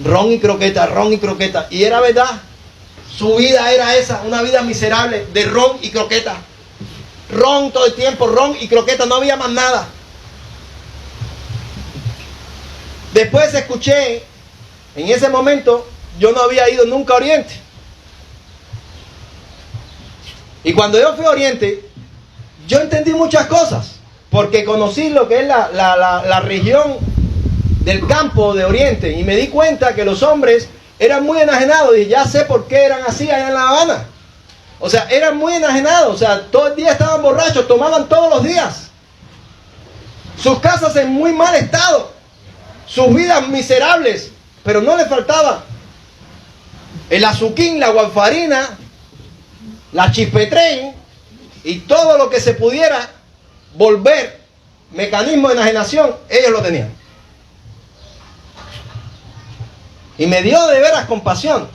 Ron y croqueta, ron y croqueta. Y era verdad, su vida era esa, una vida miserable de ron y croqueta. Ron todo el tiempo, ron y croqueta, no había más nada. Después escuché, en ese momento, yo no había ido nunca a Oriente. Y cuando yo fui a Oriente, yo entendí muchas cosas. porque conocí lo que es la región del campo de Oriente y me di cuenta que los hombres eran muy enajenados y ya sé por qué eran así allá en La Habana. O sea, eran muy enajenados, o sea, todo el día estaban borrachos, tomaban todos los días. Sus casas en muy mal estado, sus vidas miserables, pero no les faltaba el azuquín, la guanfarina, la chispetren y todo lo que se pudiera volver mecanismo de enajenación, ellos lo tenían. Y me dio de veras compasión.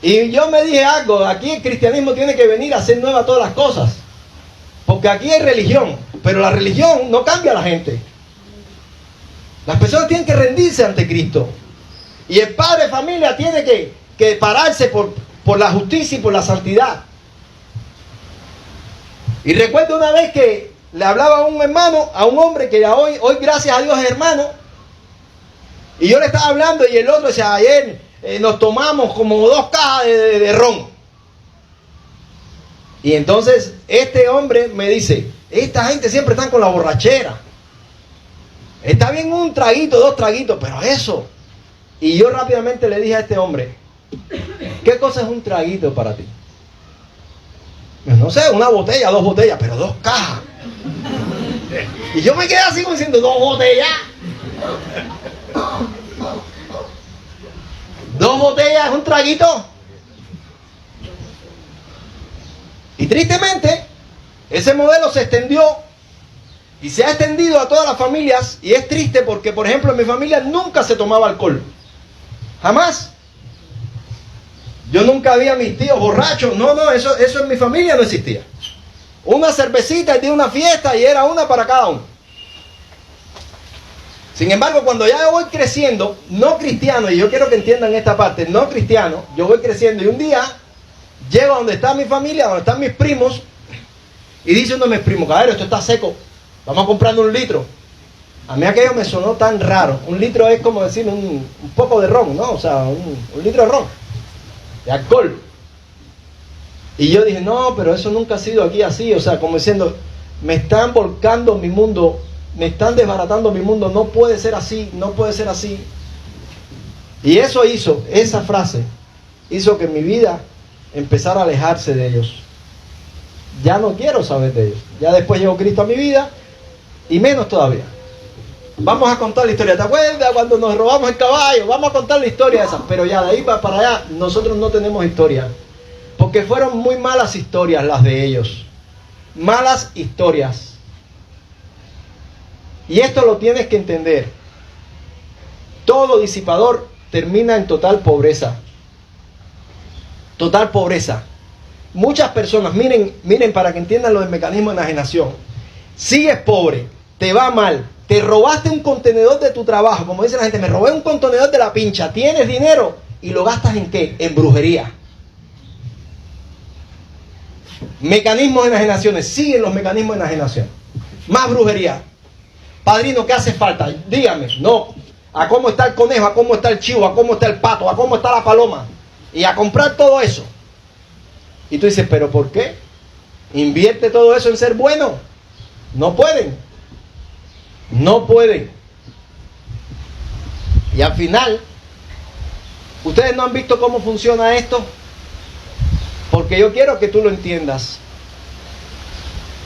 Y yo me dije algo, aquí el cristianismo tiene que venir a hacer nuevas todas las cosas. Porque aquí hay religión, pero la religión no cambia a la gente. Las personas tienen que rendirse ante Cristo. Y el padre de familia tiene que pararse por la justicia y por la santidad. Y recuerdo una vez que le hablaba a un hermano, a un hombre que hoy gracias a Dios es hermano. Y yo le estaba hablando y el otro decía, ayer nos tomamos como 2 cajas de ron. Y entonces este hombre me dice, esta gente siempre está con la borrachera. Está bien un traguito, 2 traguitos, pero eso. Y yo rápidamente le dije a este hombre, ¿qué cosa es un traguito para ti? No sé, una botella, 2 botellas, pero 2 cajas. Y yo me quedé así como diciendo, 2 botellas. 2 botellas es un traguito. Y tristemente, ese modelo se extendió y se ha extendido a todas las familias. Y es triste porque, por ejemplo, en mi familia nunca se tomaba alcohol. Jamás. Yo nunca vi a mis tíos borrachos. No, eso en mi familia no existía. Una cervecita el día de una fiesta y era una para cada uno. Sin embargo, cuando ya yo voy creciendo, no cristiano, y yo quiero que entiendan esta parte, no cristiano, yo voy creciendo y un día llego a donde está mi familia, donde están mis primos, y dice uno de mis primos, caballero, esto está seco, vamos a comprar 1 litro. A mí aquello me sonó tan raro. 1 litro es como decir un poco de ron, ¿no? O sea, un litro de ron, de alcohol. Y yo dije, no, pero eso nunca ha sido aquí así, o sea, como diciendo, me están volcando mi mundo, me están desbaratando mi mundo, no puede ser así, no puede ser así. Y eso hizo, esa frase, hizo que mi vida empezara a alejarse de ellos. Ya no quiero saber de ellos. Ya después llegó Cristo a mi vida, y menos todavía. Vamos a contar la historia. ¿Te acuerdas cuando nos robamos el caballo? Vamos a contar la historia esa. Pero ya de ahí para allá, nosotros no tenemos historia. Porque fueron muy malas historias las de ellos. Malas historias. Y esto lo tienes que entender. Todo disipador termina en total pobreza. Total pobreza. Muchas personas, miren para que entiendan lo del mecanismo de enajenación. Sigues pobre, te va mal, te robaste un contenedor de tu trabajo, como dice la gente, me robé un contenedor de la pincha, tienes dinero y lo gastas ¿en qué? En brujería. Mecanismos de enajenaciones, siguen los mecanismos de enajenación. Más brujería. Padrino, ¿qué hace falta? Dígame, no. ¿A cómo está el conejo? ¿A cómo está el chivo? ¿A cómo está el pato? ¿A cómo está la paloma? Y a comprar todo eso. Y tú dices, ¿pero por qué? Invierte todo eso en ser bueno. No pueden. No pueden. Y al final, ¿ustedes no han visto cómo funciona esto? Porque yo quiero que tú lo entiendas.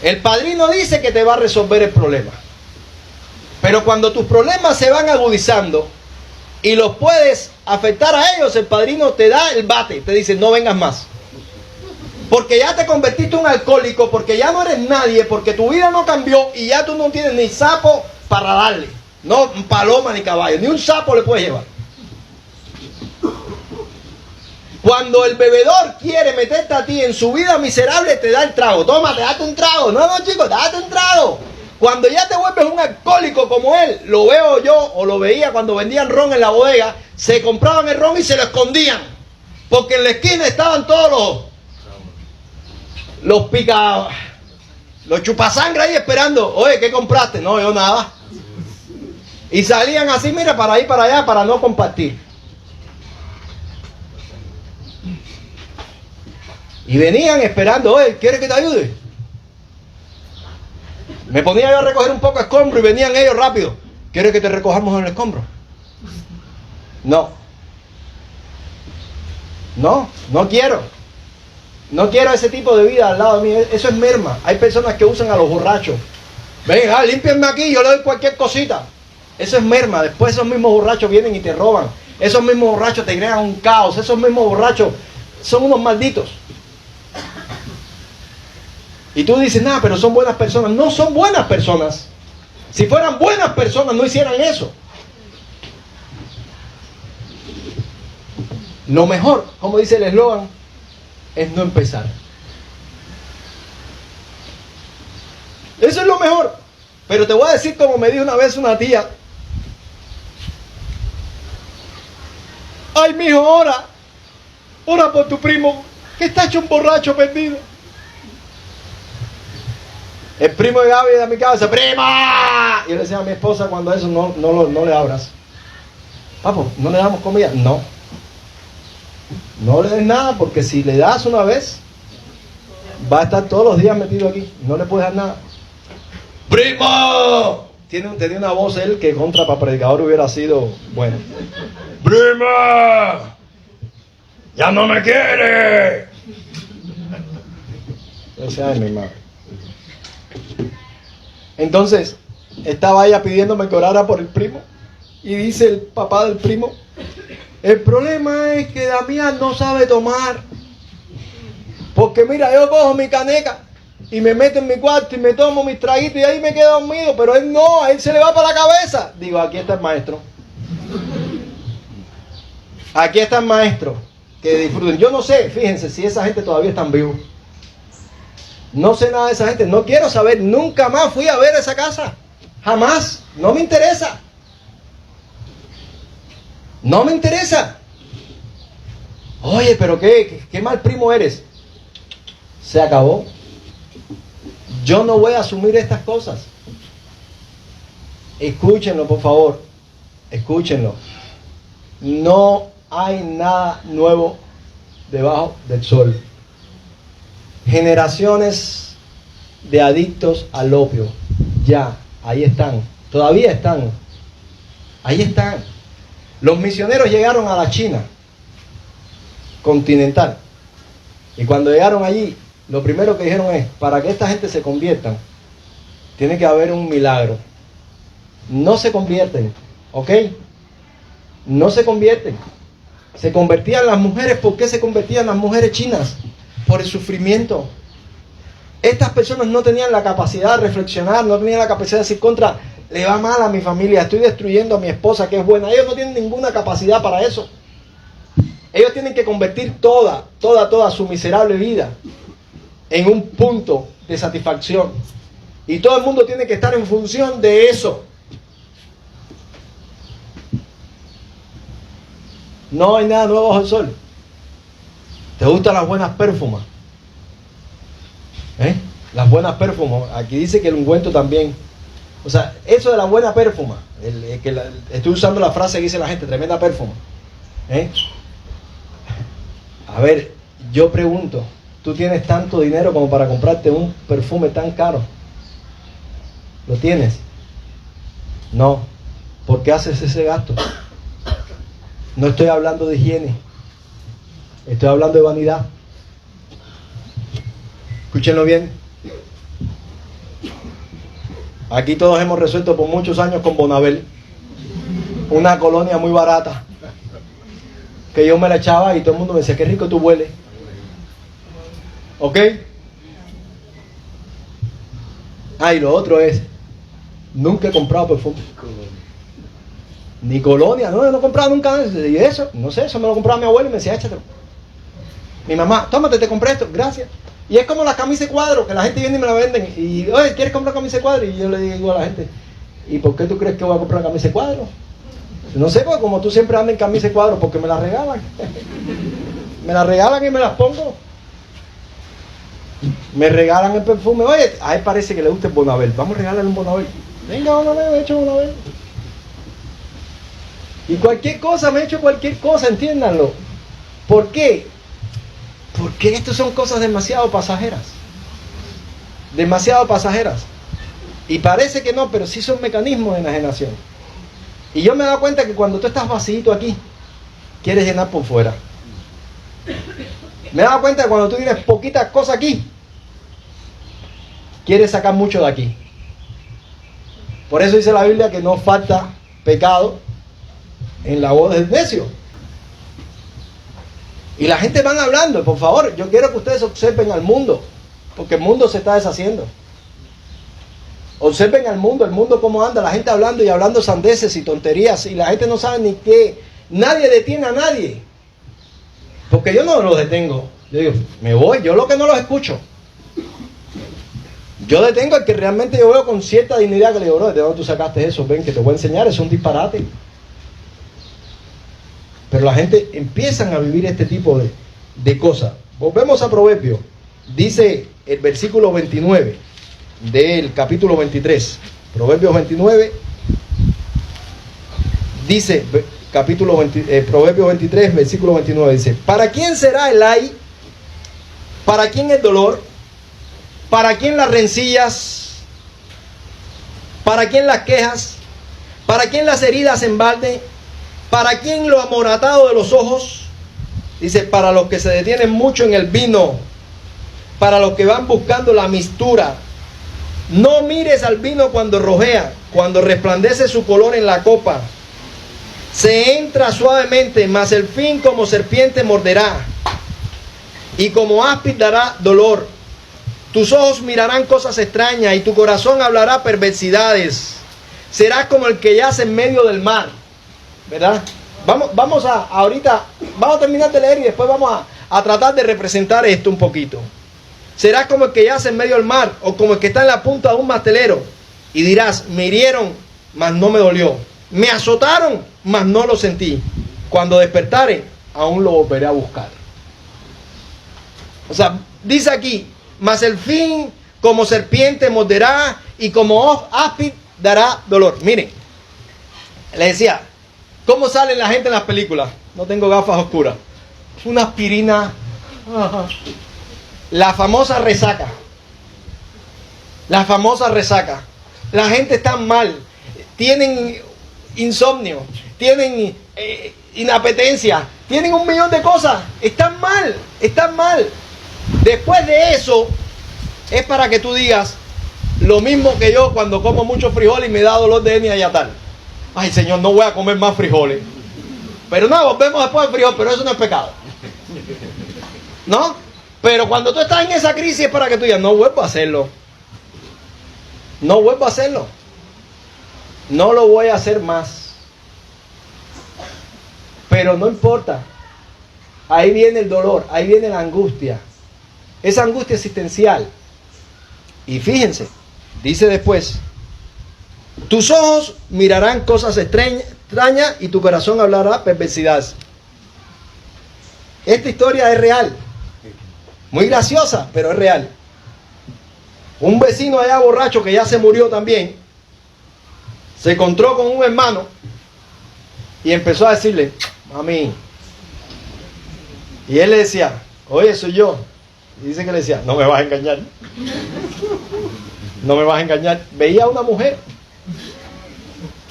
El padrino dice que te va a resolver el problema. Pero cuando tus problemas se van agudizando y los puedes afectar a ellos, el padrino te da el bate, te dice, no vengas más. Porque ya te convertiste en un alcohólico, porque ya no eres nadie, porque tu vida no cambió y ya tú no tienes ni sapo para darle. No paloma ni caballo, ni un sapo le puedes llevar. Cuando el bebedor quiere meterte a ti en su vida miserable, te da el trago. Tómate, date un trago. No, chicos, date un trago. Cuando ya te vuelves un alcohólico como él, lo veo yo, o lo veía cuando vendían ron en la bodega, se compraban el ron y se lo escondían. Porque en la esquina estaban todos los picados, los chupasangre ahí esperando. Oye, ¿qué compraste? No, yo nada. Y salían así, mira, para ir para allá, para no compartir. Y venían esperando, oye, ¿quieres que te ayude? Me ponía yo a recoger un poco de escombro y venían ellos rápido. ¿Quieres que te recojamos en el escombro? No. No quiero. No quiero ese tipo de vida al lado de mí. Eso es merma. Hay personas que usan a los borrachos. Venga, límpienme aquí, yo le doy cualquier cosita. Eso es merma. Después esos mismos borrachos vienen y te roban. Esos mismos borrachos te crean un caos. Esos mismos borrachos son unos malditos. Y tú dices, nada, pero son buenas personas. No son buenas personas. Si fueran buenas personas, no hicieran eso. Lo mejor, como dice el eslogan, es no empezar. Eso es lo mejor. Pero te voy a decir como me dijo una vez una tía. Ay, mijo, ora por tu primo, que está hecho un borracho perdido. El primo de Gaby de mi casa, ¡prima! Y yo le decía a mi esposa cuando eso, no le abras. Papo, ¿no le damos comida? No. No le des nada, porque si le das una vez, va a estar todos los días metido aquí. No le puedes dar nada. ¡Primo! Tenía una voz él que contra para predicador hubiera sido bueno. ¡Prima! ¡Ya no me quiere! Esa es mi madre. Entonces, estaba ella pidiéndome que orara por el primo. Y dice el papá del primo: el problema es que Damián no sabe tomar. Porque mira, yo cojo mi caneca y me meto en mi cuarto y me tomo mis traguitos y ahí me quedo dormido. Pero él no, a él se le va para la cabeza. Digo, aquí está el maestro. Aquí está el maestro. Que disfruten. Yo no sé, fíjense, si esa gente todavía está en vivo. No sé nada de esa gente. No quiero saber. Nunca más fui a ver esa casa. Jamás. No me interesa. No me interesa. Oye, pero qué mal primo eres. Se acabó. Yo no voy a asumir estas cosas. Escúchenlo, por favor. Escúchenlo. No hay nada nuevo debajo del sol. Generaciones de adictos al opio. Ya, ahí están. Todavía están. Ahí están. Los misioneros llegaron a la China continental. Y cuando llegaron allí, lo primero que dijeron es: para que esta gente se conviertan, tiene que haber un milagro. No se convierten, ¿ok? No se convierten. Se convertían las mujeres. ¿Por qué se convertían las mujeres chinas? Por el sufrimiento. Estas personas no tenían la capacidad de reflexionar, no tenían la capacidad de decir: contra, le va mal a mi familia, estoy destruyendo a mi esposa que es buena. Ellos no tienen ninguna capacidad para eso. Ellos tienen que convertir toda su miserable vida en un punto de satisfacción. Y todo el mundo tiene que estar en función de eso. No hay nada nuevo bajo el sol. ¿Te gustan las buenas perfumas? Las buenas perfumas. Aquí dice que el ungüento también. O sea, eso de la buena perfuma. Estoy usando la frase que dice la gente: tremenda perfuma. A ver, yo pregunto: ¿tú tienes tanto dinero como para comprarte un perfume tan caro? ¿Lo tienes? No. ¿Por qué haces ese gasto? No estoy hablando de higiene. Estoy hablando de vanidad. Escúchenlo bien. Aquí todos hemos resuelto por muchos años con Bonabel, una colonia muy barata, que yo me la echaba y todo el mundo me decía: qué rico tú hueles. ¿Ok? Y lo otro es: nunca he comprado perfume. Ni colonia, no he comprado nunca. Y eso, no sé, eso me lo compraba mi abuelo y me decía: échatelo. Mi mamá: tómate, te compré esto, gracias. Y es como la camisa de cuadro, que la gente viene y me la venden. Y, oye, ¿quieres comprar camisa de cuadro? Y yo le digo a la gente: ¿y por qué tú crees que voy a comprar camisa de cuadro? No sé, porque como tú siempre andas en camisa de cuadro, porque me la regalan. Me la regalan y me las pongo. Me regalan el perfume. Oye, a él parece que le gusta el Bonabel. Vamos a regalarle un Bonabel. Venga, Bonabel, me he hecho Bonabel. Y cualquier cosa, me he hecho cualquier cosa, entiéndanlo. ¿Por qué? Porque estas son cosas demasiado pasajeras. Demasiado pasajeras. Y parece que no, pero sí son mecanismos de enajenación. Y yo me he dado cuenta que cuando tú estás vacío aquí, quieres llenar por fuera. Me he dado cuenta que cuando tú tienes poquitas cosas aquí, quieres sacar mucho de aquí. Por eso dice la Biblia que no falta pecado en la voz del necio. Y la gente van hablando. Por favor, yo quiero que ustedes observen al mundo, porque el mundo se está deshaciendo. Observen al mundo cómo anda, la gente hablando y hablando sandeces y tonterías, y la gente no sabe ni qué. Nadie detiene a nadie, porque yo no los detengo. Yo digo, me voy, yo lo que no los escucho. Yo detengo al que realmente yo veo con cierta dignidad, que le digo, bro, ¿de dónde tú sacaste eso? Ven, que te voy a enseñar, es un disparate. Pero la gente empiezan a vivir este tipo de cosas. Volvemos a Proverbios. Dice el versículo 29 del capítulo 23. Proverbios 29. Dice, Proverbios 23, versículo 29. Dice, ¿para quién será el ay? ¿Para quién el dolor? ¿Para quién las rencillas? ¿Para quién las quejas? ¿Para quién las heridas en balde? ¿Para quién lo amoratado de los ojos? Dice, para los que se detienen mucho en el vino, para los que van buscando la mistura. No mires al vino cuando rojea, cuando resplandece su color en la copa. Se entra suavemente, mas el fin como serpiente morderá, y como áspid dará dolor. Tus ojos mirarán cosas extrañas, y tu corazón hablará perversidades. Serás como el que yace en medio del mar. ¿Verdad? Vamos a terminar de leer y después vamos a tratar de representar esto un poquito. Serás como el que yace en medio del mar, o como el que está en la punta de un mastelero, y dirás, me hirieron, mas no me dolió, me azotaron, mas no lo sentí. Cuando despertare, aún lo volveré a buscar. O sea, dice aquí, mas el fin como serpiente morderá, y como áspid dará dolor. Miren, le decía, ¿cómo sale la gente en las películas? No tengo gafas oscuras. Una aspirina. La famosa resaca. La famosa resaca. La gente está mal. Tienen insomnio. Tienen inapetencia. Tienen un millón de cosas. Están mal. Están mal. Después de eso, es para que tú digas lo mismo que yo cuando como mucho frijol y me da dolor de hernia y tal. Ay, Señor, no voy a comer más frijoles. Pero no, volvemos después del frijol, pero eso no es pecado. ¿No? Pero cuando tú estás en esa crisis es para que tú digas, no vuelvo a hacerlo. No vuelvo a hacerlo. No lo voy a hacer más. Pero no importa. Ahí viene el dolor, ahí viene la angustia. Esa angustia existencial. Y fíjense, dice después, tus ojos mirarán cosas extrañas y tu corazón hablará perversidades. Esta historia es real. Muy graciosa, pero es real. Un vecino allá borracho que ya se murió también, se encontró con un hermano y empezó a decirle, mami. Y él le decía, oye, soy yo. Y dice que le decía, no me vas a engañar. No me vas a engañar. Veía a una mujer.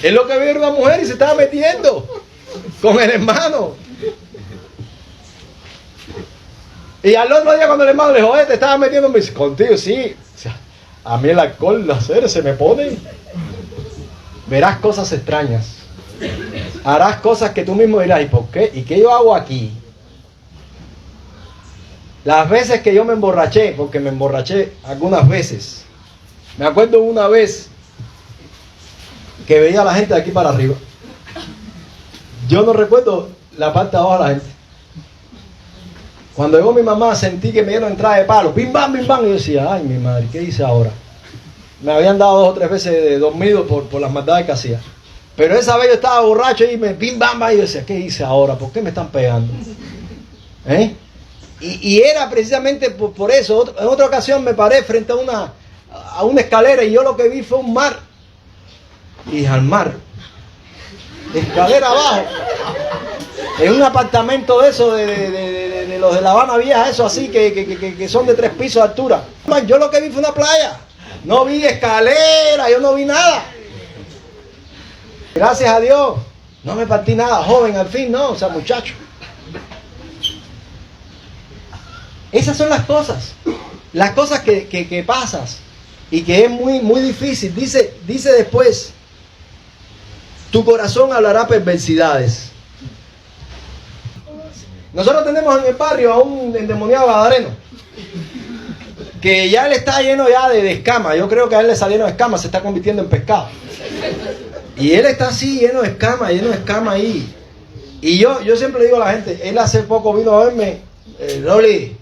Es lo que veía una mujer y se estaba metiendo con el hermano. Y al otro día cuando el hermano le dijo, oye, te estabas metiendo, me dice, contigo, sí. O sea, a mí el alcohol, la sed se me pone. Verás cosas extrañas. Harás cosas que tú mismo dirás, ¿y por qué? ¿Y qué yo hago aquí? Las veces que yo me emborraché, porque me emborraché algunas veces. Me acuerdo una vez que veía a la gente de aquí para arriba. Yo no recuerdo la parte de abajo de la gente. Cuando llegó mi mamá sentí que me dieron entrada de palo, bim bam, y yo decía, ay mi madre, ¿qué hice ahora? Me habían dado 2 o 3 veces de dormido por las maldades que hacía. Pero esa vez yo estaba borracho y me bim bam, y yo decía, ¿qué hice ahora? ¿Por qué me están pegando? Y era precisamente por eso. En otra ocasión me paré frente a una escalera y yo lo que vi fue un mar. Y dije, al mar. Escalera abajo. En un apartamento de eso, de los de La Habana Vieja, eso así, que son de 3 pisos de altura. Yo lo que vi fue una playa. No vi escalera, yo no vi nada. Gracias a Dios, no me partí nada, joven, al fin, no, o sea, muchacho. Esas son las cosas que pasas y que es muy, muy difícil. Dice después, tu corazón hablará perversidades. Nosotros tenemos en el barrio a un endemoniado gadareno, que ya él está lleno ya de escamas. Yo creo que a él le salieron escamas, se está convirtiendo en pescado. Y él está así, lleno de escamas ahí. Y yo siempre le digo a la gente, él hace poco vino a verme, Loli,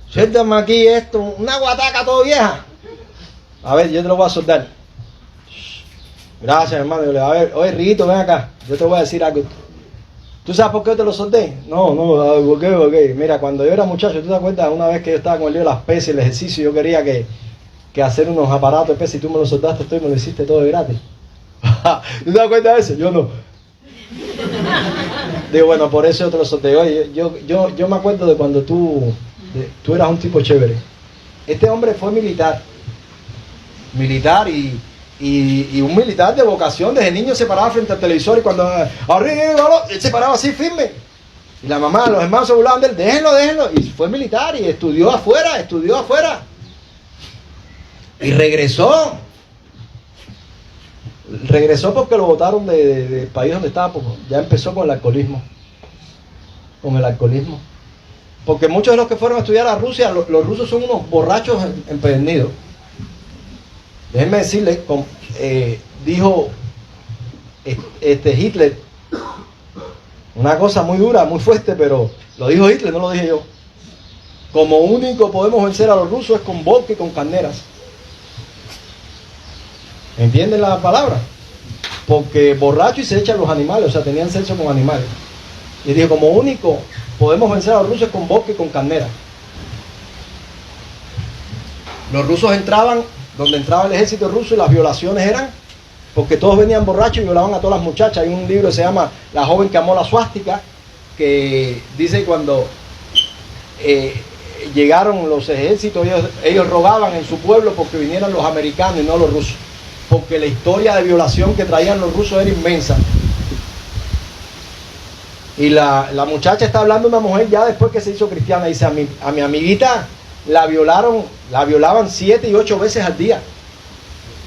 suéltame aquí esto, una guataca todo vieja. A ver, yo te lo voy a soltar. Gracias, hermano. Yo le digo, a ver, oye, Rito, ven acá, yo te voy a decir algo. ¿Tú sabes por qué yo te lo solté? No, ¿por qué? Mira, cuando yo era muchacho, ¿tú te acuerdas? Una vez que yo estaba con el lío de las pesas y el ejercicio, yo quería que hacer unos aparatos de pesas y tú me lo soltaste, tú me lo hiciste todo de gratis. ¿Tú te das cuenta de eso? Yo no. Digo, bueno, por eso yo te lo solté. Oye, yo me acuerdo de cuando tú eras un tipo chévere. Este hombre fue militar y un militar de vocación. Desde niño se paraba frente al televisor y cuando arriba, él se paraba así firme. Y la mamá, los hermanos se burlaban de él, déjenlo. Y fue militar y estudió afuera. Y regresó. Regresó porque lo botaron del país donde estaba, porque ya empezó con el alcoholismo. Porque muchos de los que fueron a estudiar a Rusia, los rusos son unos borrachos empedernidos. Déjenme decirles, dijo Hitler, una cosa muy dura, muy fuerte, pero lo dijo Hitler, no lo dije yo. Como único podemos vencer a los rusos es con vodka y con carneras. ¿Entienden la palabra? Porque borracho y se echan los animales, o sea, tenían sexo con animales. Y dijo, como único podemos vencer a los rusos con vodka y con carnera. Los rusos entraban donde entraba el ejército ruso y las violaciones eran porque todos venían borrachos y violaban a todas las muchachas. Hay un libro que se llama La joven que amó la suástica, que dice que cuando llegaron los ejércitos, ellos rogaban en su pueblo porque vinieran los americanos y no los rusos, porque la historia de violación que traían los rusos era inmensa. Y la muchacha está hablando de una mujer ya después que se hizo cristiana. Dice, a mi amiguita la violaban 7 y 8 veces al día.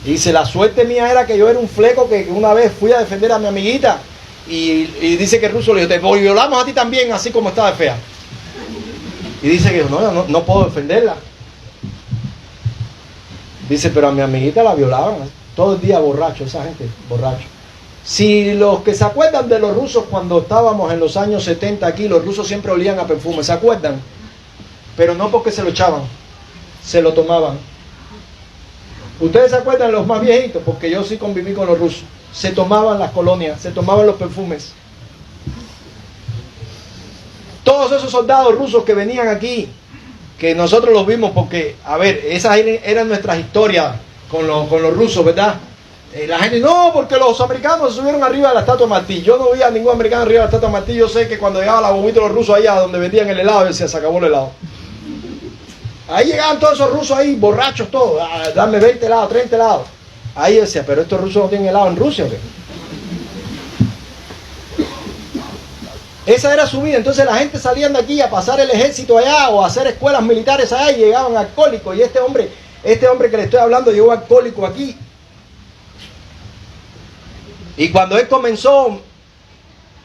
Y dice, la suerte mía era que yo era un fleco que una vez fui a defender a mi amiguita. Y dice que el ruso le dijo, te violamos a ti también, así como está de fea. Y dice que no puedo defenderla. Dice, pero a mi amiguita la violaban todo el día borracho, esa gente, borracho. Si los que se acuerdan de los rusos cuando estábamos en los años 70 aquí, los rusos siempre olían a perfume, ¿se acuerdan? Pero no porque se lo echaban, se lo tomaban. ¿Ustedes se acuerdan los más viejitos? Porque yo sí conviví con los rusos. Se tomaban las colonias, se tomaban los perfumes. Todos esos soldados rusos que venían aquí, que nosotros los vimos porque, a ver, esas eran nuestras historias con los rusos, ¿verdad? La gente, no, porque los americanos se subieron arriba de la Estatua Martí. Yo no vi a ningún americano arriba de la Estatua Martí. Yo sé que cuando llegaba la bombita de los rusos allá donde vendían el helado, decía, se acabó el helado. Ahí llegaban todos esos rusos ahí, borrachos todos, dame 20 helados, 30 helados. Ahí decía, pero estos rusos no tienen helado en Rusia, ¿o qué? Esa era su vida. Entonces la gente salía de aquí a pasar el ejército allá o a hacer escuelas militares allá y llegaban alcohólicos. Y este hombre que le estoy hablando llegó alcohólico aquí. Y cuando él comenzó,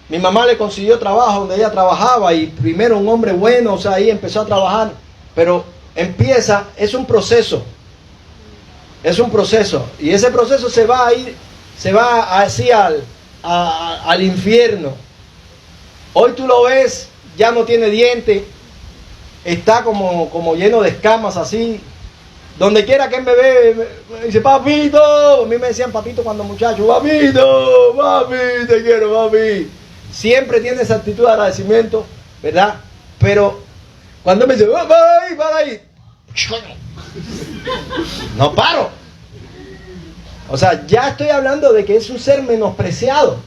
mi mamá le consiguió trabajo donde ella trabajaba y primero un hombre bueno, o sea, ahí empezó a trabajar. Pero es un proceso. Es un proceso. Y ese proceso se va así al infierno. Hoy tú lo ves, ya no tiene dientes, está como lleno de escamas así. Donde quiera que él me ve, me dice, papito. A mí me decían papito cuando muchacho, papito, papi, te quiero, papi. Siempre tiene esa actitud de agradecimiento, ¿verdad? Pero cuando me dice, para ahí, no paro. O sea, ya estoy hablando de que es un ser menospreciado.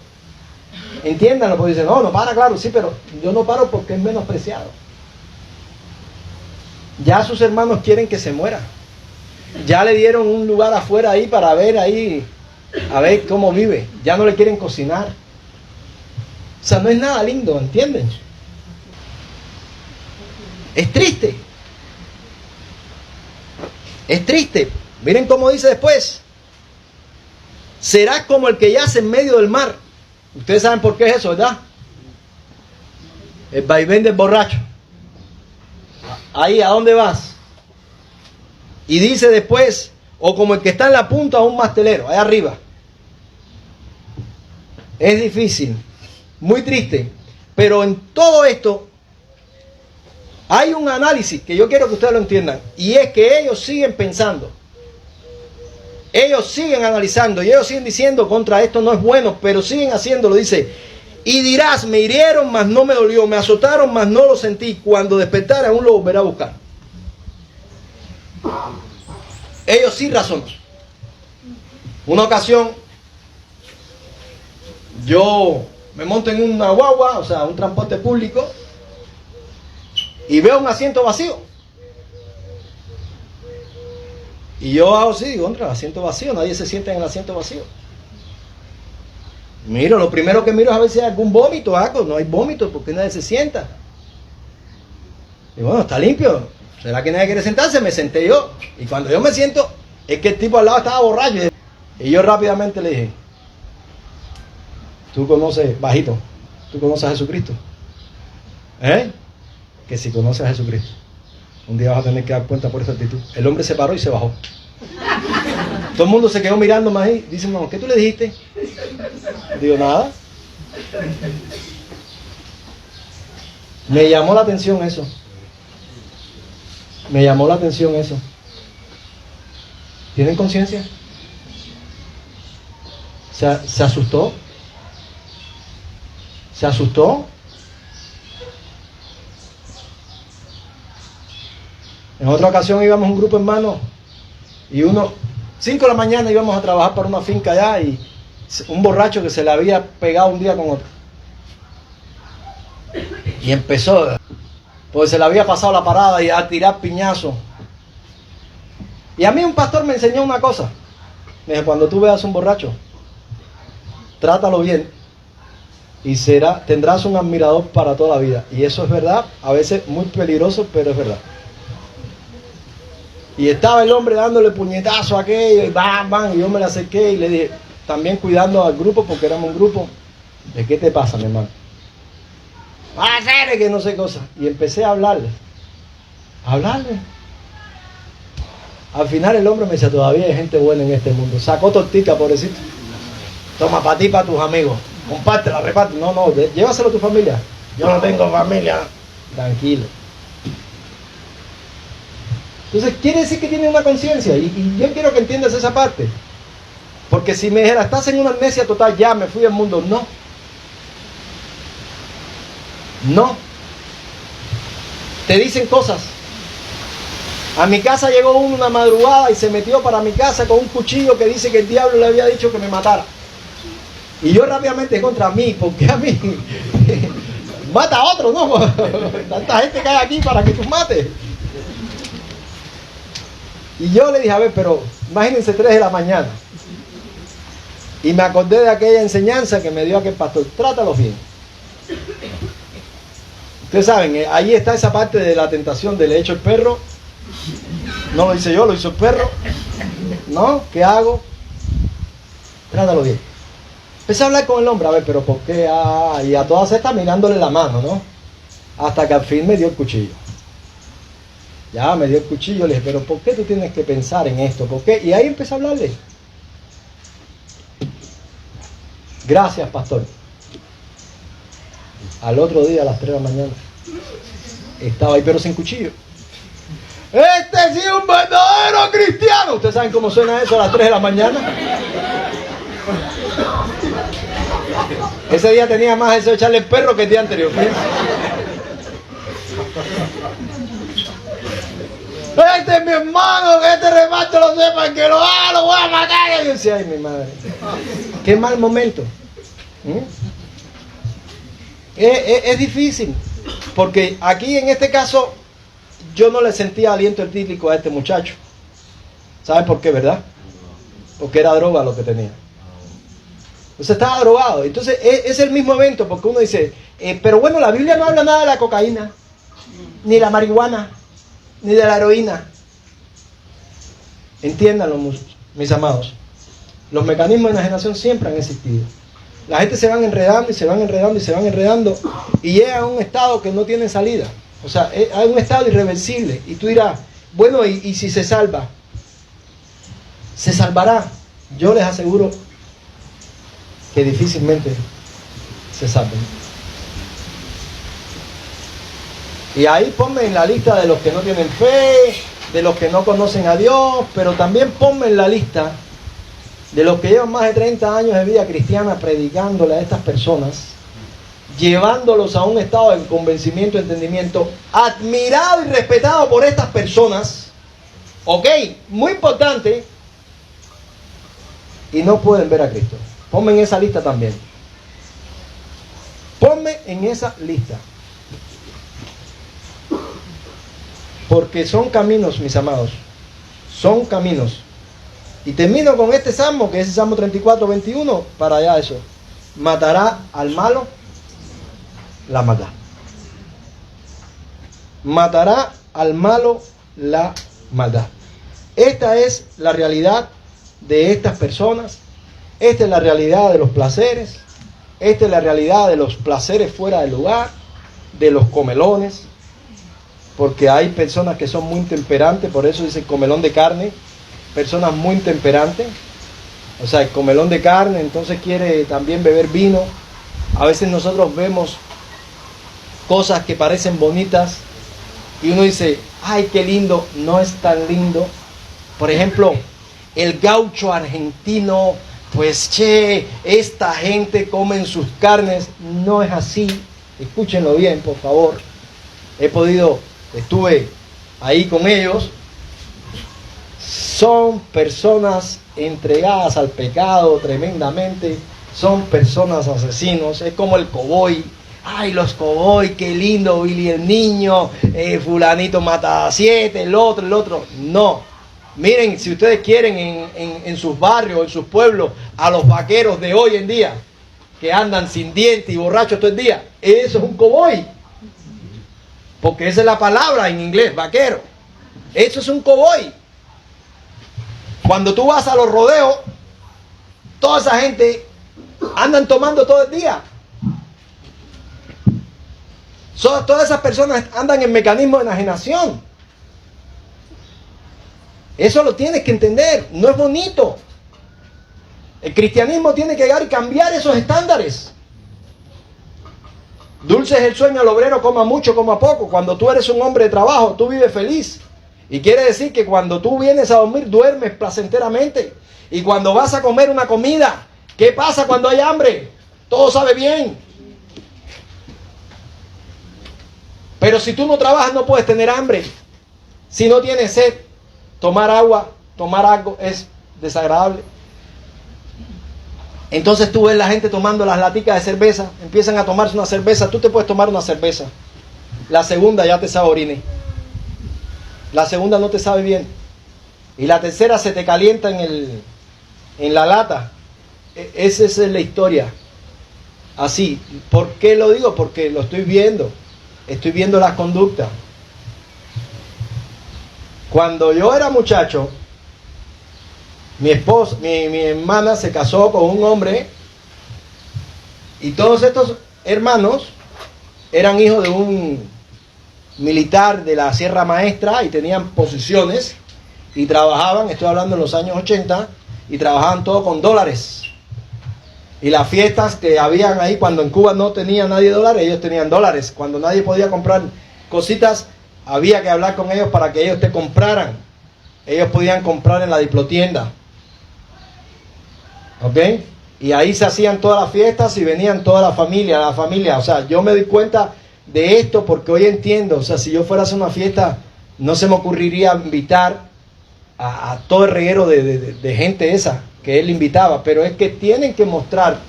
Entiéndanlo, porque dicen, no para, claro, sí, pero yo no paro porque es menospreciado. Ya sus hermanos quieren que se muera. Ya le dieron un lugar afuera ahí para ver ahí, a ver cómo vive. Ya no le quieren cocinar. O sea, no es nada lindo, ¿entienden? Es triste. Es triste. Miren cómo dice después. Será como el que yace en medio del mar. Ustedes saben por qué es eso, ¿verdad? El vaivén del borracho. Ahí, ¿a dónde vas? Y dice después, o como el que está en la punta de un mastelero, allá arriba. Es difícil, muy triste. Pero en todo esto hay un análisis que yo quiero que ustedes lo entiendan. Y es que ellos siguen pensando. Ellos siguen analizando y ellos siguen diciendo contra esto no es bueno, pero siguen haciéndolo. Dice, y dirás, me hirieron, mas no me dolió, me azotaron, mas no lo sentí. Cuando despertare aún lo volverá a buscar. Ellos sí razonan. Una ocasión, yo me monto en una guagua, o sea, un transporte público, y veo un asiento vacío. Y yo hago así, digo, contra el asiento vacío, nadie se sienta en el asiento vacío. Miro, lo primero que miro es a ver si hay algún vómito, algo. No hay vómito porque nadie se sienta. Y bueno, está limpio. ¿Será que nadie quiere sentarse? Me senté yo. Y cuando yo me siento, es que el tipo al lado estaba borracho. Y yo rápidamente le dije, tú conoces, bajito, tú conoces a Jesucristo. ¿Eh? Que si conoces a Jesucristo, un día vas a tener que dar cuenta por esa actitud. El hombre se paró y se bajó. Todo el mundo se quedó mirándome ahí. Dice, no, ¿qué tú le dijiste? Digo, nada. Me llamó la atención eso. Me llamó la atención eso. ¿Tienen conciencia? Se asustó. Se asustó. En otra ocasión íbamos un grupo de hermanos y 5 de la mañana íbamos a trabajar para una finca allá y un borracho que se le había pegado un día con otro. Y empezó, pues se le había pasado la parada y a tirar piñazos. Y a mí un pastor me enseñó una cosa. Me dijo, cuando tú veas un borracho, trátalo bien y tendrás un admirador para toda la vida. Y eso es verdad, a veces muy peligroso, pero es verdad. Y estaba el hombre dándole puñetazo a aquello y bam, bam, y yo me le acerqué y le dije, también cuidando al grupo porque éramos un grupo, ¿de qué te pasa, mi hermano? Va a hacer que no sé cosa. Y empecé a hablarle. Al final el hombre me dice, todavía hay gente buena en este mundo. Sacó tortica, pobrecito. Toma, para ti, para tus amigos. Compártela, reparte. No, llévaselo a tu familia. Yo no tengo familia. Tranquilo. Entonces quiere decir que tiene una conciencia y yo quiero que entiendas esa parte. Porque si me dijera, estás en una amnesia total, ya me fui del mundo. No. Te dicen cosas. A mi casa llegó uno una madrugada y se metió para mi casa con un cuchillo que dice que el diablo le había dicho que me matara. Y yo rápidamente contra mí, porque a mí mata a otro, ¿no? Tanta gente que hay aquí para que tú mates. Y yo le dije, a ver, pero imagínense 3 de la mañana. Y me acordé de aquella enseñanza que me dio aquel pastor. Trátalos bien. Ustedes saben, ahí está esa parte de la tentación de le echo el perro. No lo hice yo, lo hizo el perro. ¿No? ¿Qué hago? Trátalo bien. Empecé a hablar con el hombre, a ver, pero ¿por qué? Y a todas estas mirándole la mano, ¿no? Hasta que al fin me dio el cuchillo. Ya me dio el cuchillo, le dije, pero ¿por qué tú tienes que pensar en esto? ¿Por qué? Y ahí empecé a hablarle. Gracias, pastor. Al otro día, a las 3 de la mañana, estaba ahí, pero sin cuchillo. Este sí es un verdadero cristiano. ¿Ustedes saben cómo suena eso a las 3 de la mañana? Ese día tenía más eso de echarle el perro que el día anterior. Este es mi hermano, que este reparto lo sepa, que lo haga, lo voy a matar. Y yo decía, ay, mi madre, qué mal momento. Es difícil, porque aquí en este caso yo no le sentía aliento etílico a este muchacho. ¿Saben por qué, verdad? Porque era droga lo que tenía. Entonces estaba drogado. Entonces es el mismo evento, porque uno dice, pero bueno, la Biblia no habla nada de la cocaína, ni de la marihuana, ni de la heroína. Entiéndanlo, mis amados. Los mecanismos de enajenación siempre han existido. La gente se van enredando y se van enredando y se van enredando y llega a un estado que no tiene salida. O sea, hay un estado irreversible. Y tú dirás, bueno, ¿y si se salva? ¿Se salvará? Yo les aseguro que difícilmente se salven. Y ahí ponme en la lista de los que no tienen fe, de los que no conocen a Dios, pero también ponme en la lista de los que llevan más de 30 años de vida cristiana predicándole a estas personas, llevándolos a un estado de convencimiento, entendimiento, admirado y respetado por estas personas, ok, muy importante, y no pueden ver a Cristo. Ponme en esa lista también. Ponme en esa lista. Porque son caminos, mis amados. Son caminos. Y termino con este salmo, que es el Salmo 34, 21, para allá eso. Matará al malo la maldad. Matará al malo la maldad. Esta es la realidad de estas personas. Esta es la realidad de los placeres. Esta es la realidad de los placeres fuera del lugar, de los comelones. Porque hay personas que son muy intemperantes, por eso dice comelón de carne. Personas muy intemperantes. O sea, el comelón de carne, entonces quiere también beber vino. A veces nosotros vemos cosas que parecen bonitas y uno dice, ay, qué lindo. No es tan lindo. Por ejemplo, el gaucho argentino, pues che, esta gente come en sus carnes. No es así. Escúchenlo bien, por favor. Estuve ahí con ellos. Son personas entregadas al pecado tremendamente. Son personas asesinos. Es como el cowboy. Ay, los cowboy, qué lindo, Billy el niño, fulanito mata a 7, el otro. No. Miren, si ustedes quieren en sus barrios, en sus pueblos, a los vaqueros de hoy en día, que andan sin dientes y borrachos todo el día, eso es un cowboy. Porque esa es la palabra en inglés, vaquero. Eso es un cowboy. Cuando tú vas a los rodeos, toda esa gente andan tomando todo el día. Todas esas personas andan en mecanismo de enajenación. Eso lo tienes que entender. No es bonito. El cristianismo tiene que llegar y cambiar esos estándares. Dulce es el sueño al obrero, coma mucho, coma poco. Cuando tú eres un hombre de trabajo, tú vives feliz. Y quiere decir que cuando tú vienes a dormir, duermes placenteramente. Y cuando vas a comer una comida, ¿qué pasa cuando hay hambre? Todo sabe bien. Pero si tú no trabajas, no puedes tener hambre. Si no tienes sed, tomar agua, tomar algo es desagradable. Entonces tú ves la gente tomando las laticas de cerveza, empiezan a tomarse una cerveza, tú te puedes tomar una cerveza. La segunda ya te sabe orine. La segunda no te sabe bien. Y la tercera se te calienta en la lata. Esa es la historia. Así. ¿Por qué lo digo? Porque lo estoy viendo. Estoy viendo las conductas. Cuando yo era muchacho, mi hermana se casó con un hombre y todos estos hermanos eran hijos de un militar de la Sierra Maestra y tenían posiciones y trabajaban, estoy hablando en los años 80, y trabajaban todo con dólares. Y las fiestas que habían ahí, cuando en Cuba no tenía nadie dólares, ellos tenían dólares. Cuando nadie podía comprar cositas, había que hablar con ellos para que ellos te compraran. Ellos podían comprar en la diplotienda. ¿Ok? Y ahí se hacían todas las fiestas y venían toda la familia. O sea, yo me di cuenta de esto porque hoy entiendo. O sea, si yo fuera a hacer una fiesta, no se me ocurriría invitar a todo el reguero de gente esa que él invitaba. Pero es que tienen que mostrar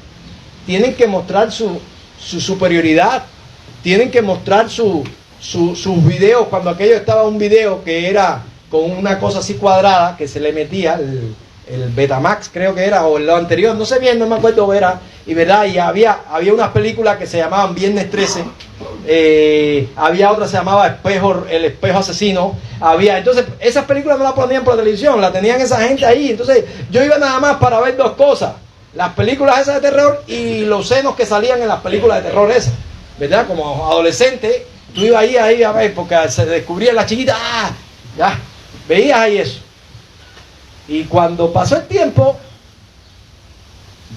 su superioridad. Tienen que mostrar sus videos. Cuando aquello estaba un video que era con una cosa así cuadrada que se le metía, el Betamax creo que era, o lo anterior, no sé bien, no me acuerdo, era, y verdad, y había unas películas que se llamaban Viernes 13, había otra que se llamaba El Espejo Asesino, entonces esas películas no las ponían por la televisión, la tenían esa gente ahí, entonces yo iba nada más para ver dos cosas, las películas esas de terror y los senos que salían en las películas de terror esas, ¿verdad? Como adolescente, tú ibas ahí a ver, porque se descubría la chiquita, ya, veías ahí eso. Y cuando pasó el tiempo,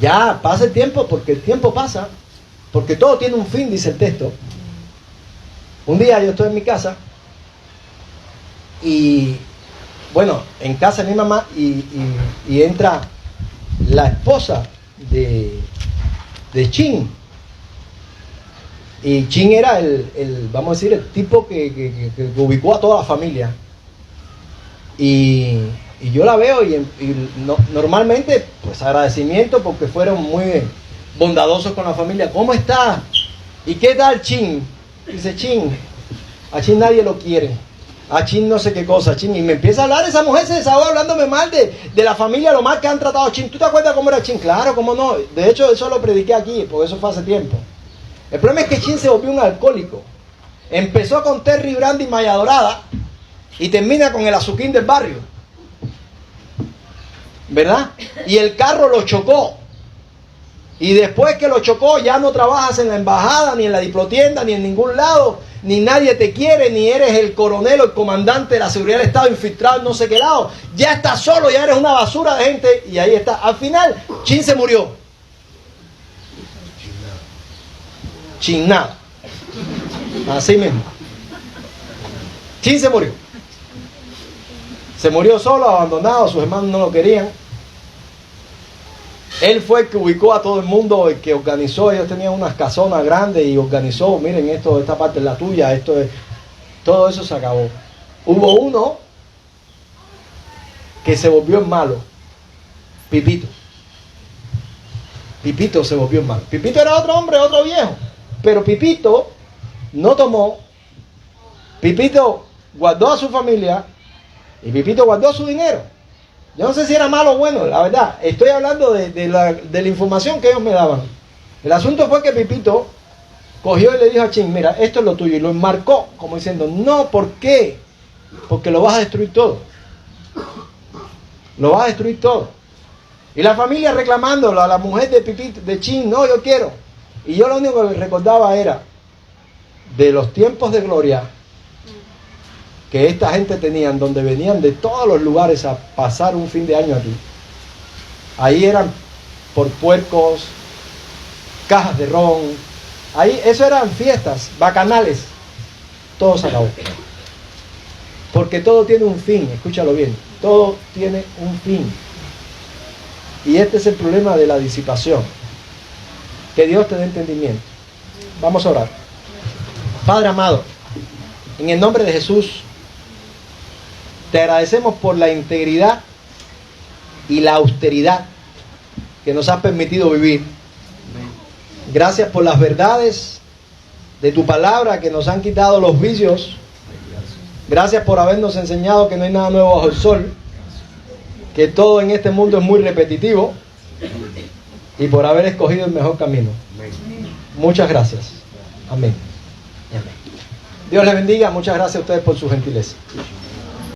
ya pasa el tiempo, porque el tiempo pasa, porque todo tiene un fin, dice el texto. Un día yo estoy en mi casa, y bueno, en casa de mi mamá, y entra la esposa de Chin. Y Chin era vamos a decir, el tipo que ubicó a toda la familia. Y yo la veo normalmente, pues agradecimiento porque fueron muy bondadosos con la familia. ¿Cómo está? ¿Y qué tal Chin? Dice Chin, a Chin nadie lo quiere. A Chin no sé qué cosa, Chin. Y me empieza a hablar, esa mujer se desahogó hablándome mal de la familia, lo mal que han tratado a Chin. ¿Tú te acuerdas cómo era Chin? Claro, cómo no. De hecho, eso lo prediqué aquí, porque eso fue hace tiempo. El problema es que Chin se volvió un alcohólico. Empezó con Terry Brandy y Maya Dorada y termina con el azuquín del barrio. ¿Verdad? Y el carro lo chocó. Y después que lo chocó, ya no trabajas en la embajada, ni en la diplotienda, ni en ningún lado, ni nadie te quiere, ni eres el coronel o el comandante de la seguridad del Estado infiltrado en no sé qué lado. Ya estás solo, ya eres una basura de gente. Y ahí está. Al final, Chin se murió. Chin nada. Así mismo. Chin se murió. Se murió solo, abandonado, sus hermanos no lo querían. Él fue el que ubicó a todo el mundo, el que organizó. Ellos tenían unas casonas grandes y organizó, miren, esta parte es la tuya, todo eso se acabó. Hubo uno que se volvió el malo, Pipito. Pipito se volvió el malo. Pipito era otro hombre, otro viejo, pero Pipito no tomó. Pipito guardó a su familia y Pipito guardó su dinero. Yo no sé si era malo o bueno, la verdad. Estoy hablando de la información que ellos me daban. El asunto fue que Pipito cogió y le dijo a Chin, mira, esto es lo tuyo. Y lo enmarcó, como diciendo, no, ¿por qué? Porque lo vas a destruir todo. Lo vas a destruir todo. Y la familia reclamándolo a la mujer de Pipito, de Chin, no, yo quiero. Y yo lo único que recordaba era de los tiempos de gloria que esta gente tenían, donde venían de todos los lugares a pasar un fin de año aquí. Ahí eran por puercos, cajas de ron, ahí eso eran fiestas, bacanales, todo se acabó. Porque todo tiene un fin, escúchalo bien, todo tiene un fin. Y este es el problema de la disipación. Que Dios te dé entendimiento. Vamos a orar. Padre amado, en el nombre de Jesús, te agradecemos por la integridad y la austeridad que nos has permitido vivir. Gracias por las verdades de tu palabra que nos han quitado los vicios. Gracias por habernos enseñado que no hay nada nuevo bajo el sol, que todo en este mundo es muy repetitivo, y por haber escogido el mejor camino. Muchas gracias. Amén. Amén. Dios les bendiga. Muchas gracias a ustedes por su gentileza.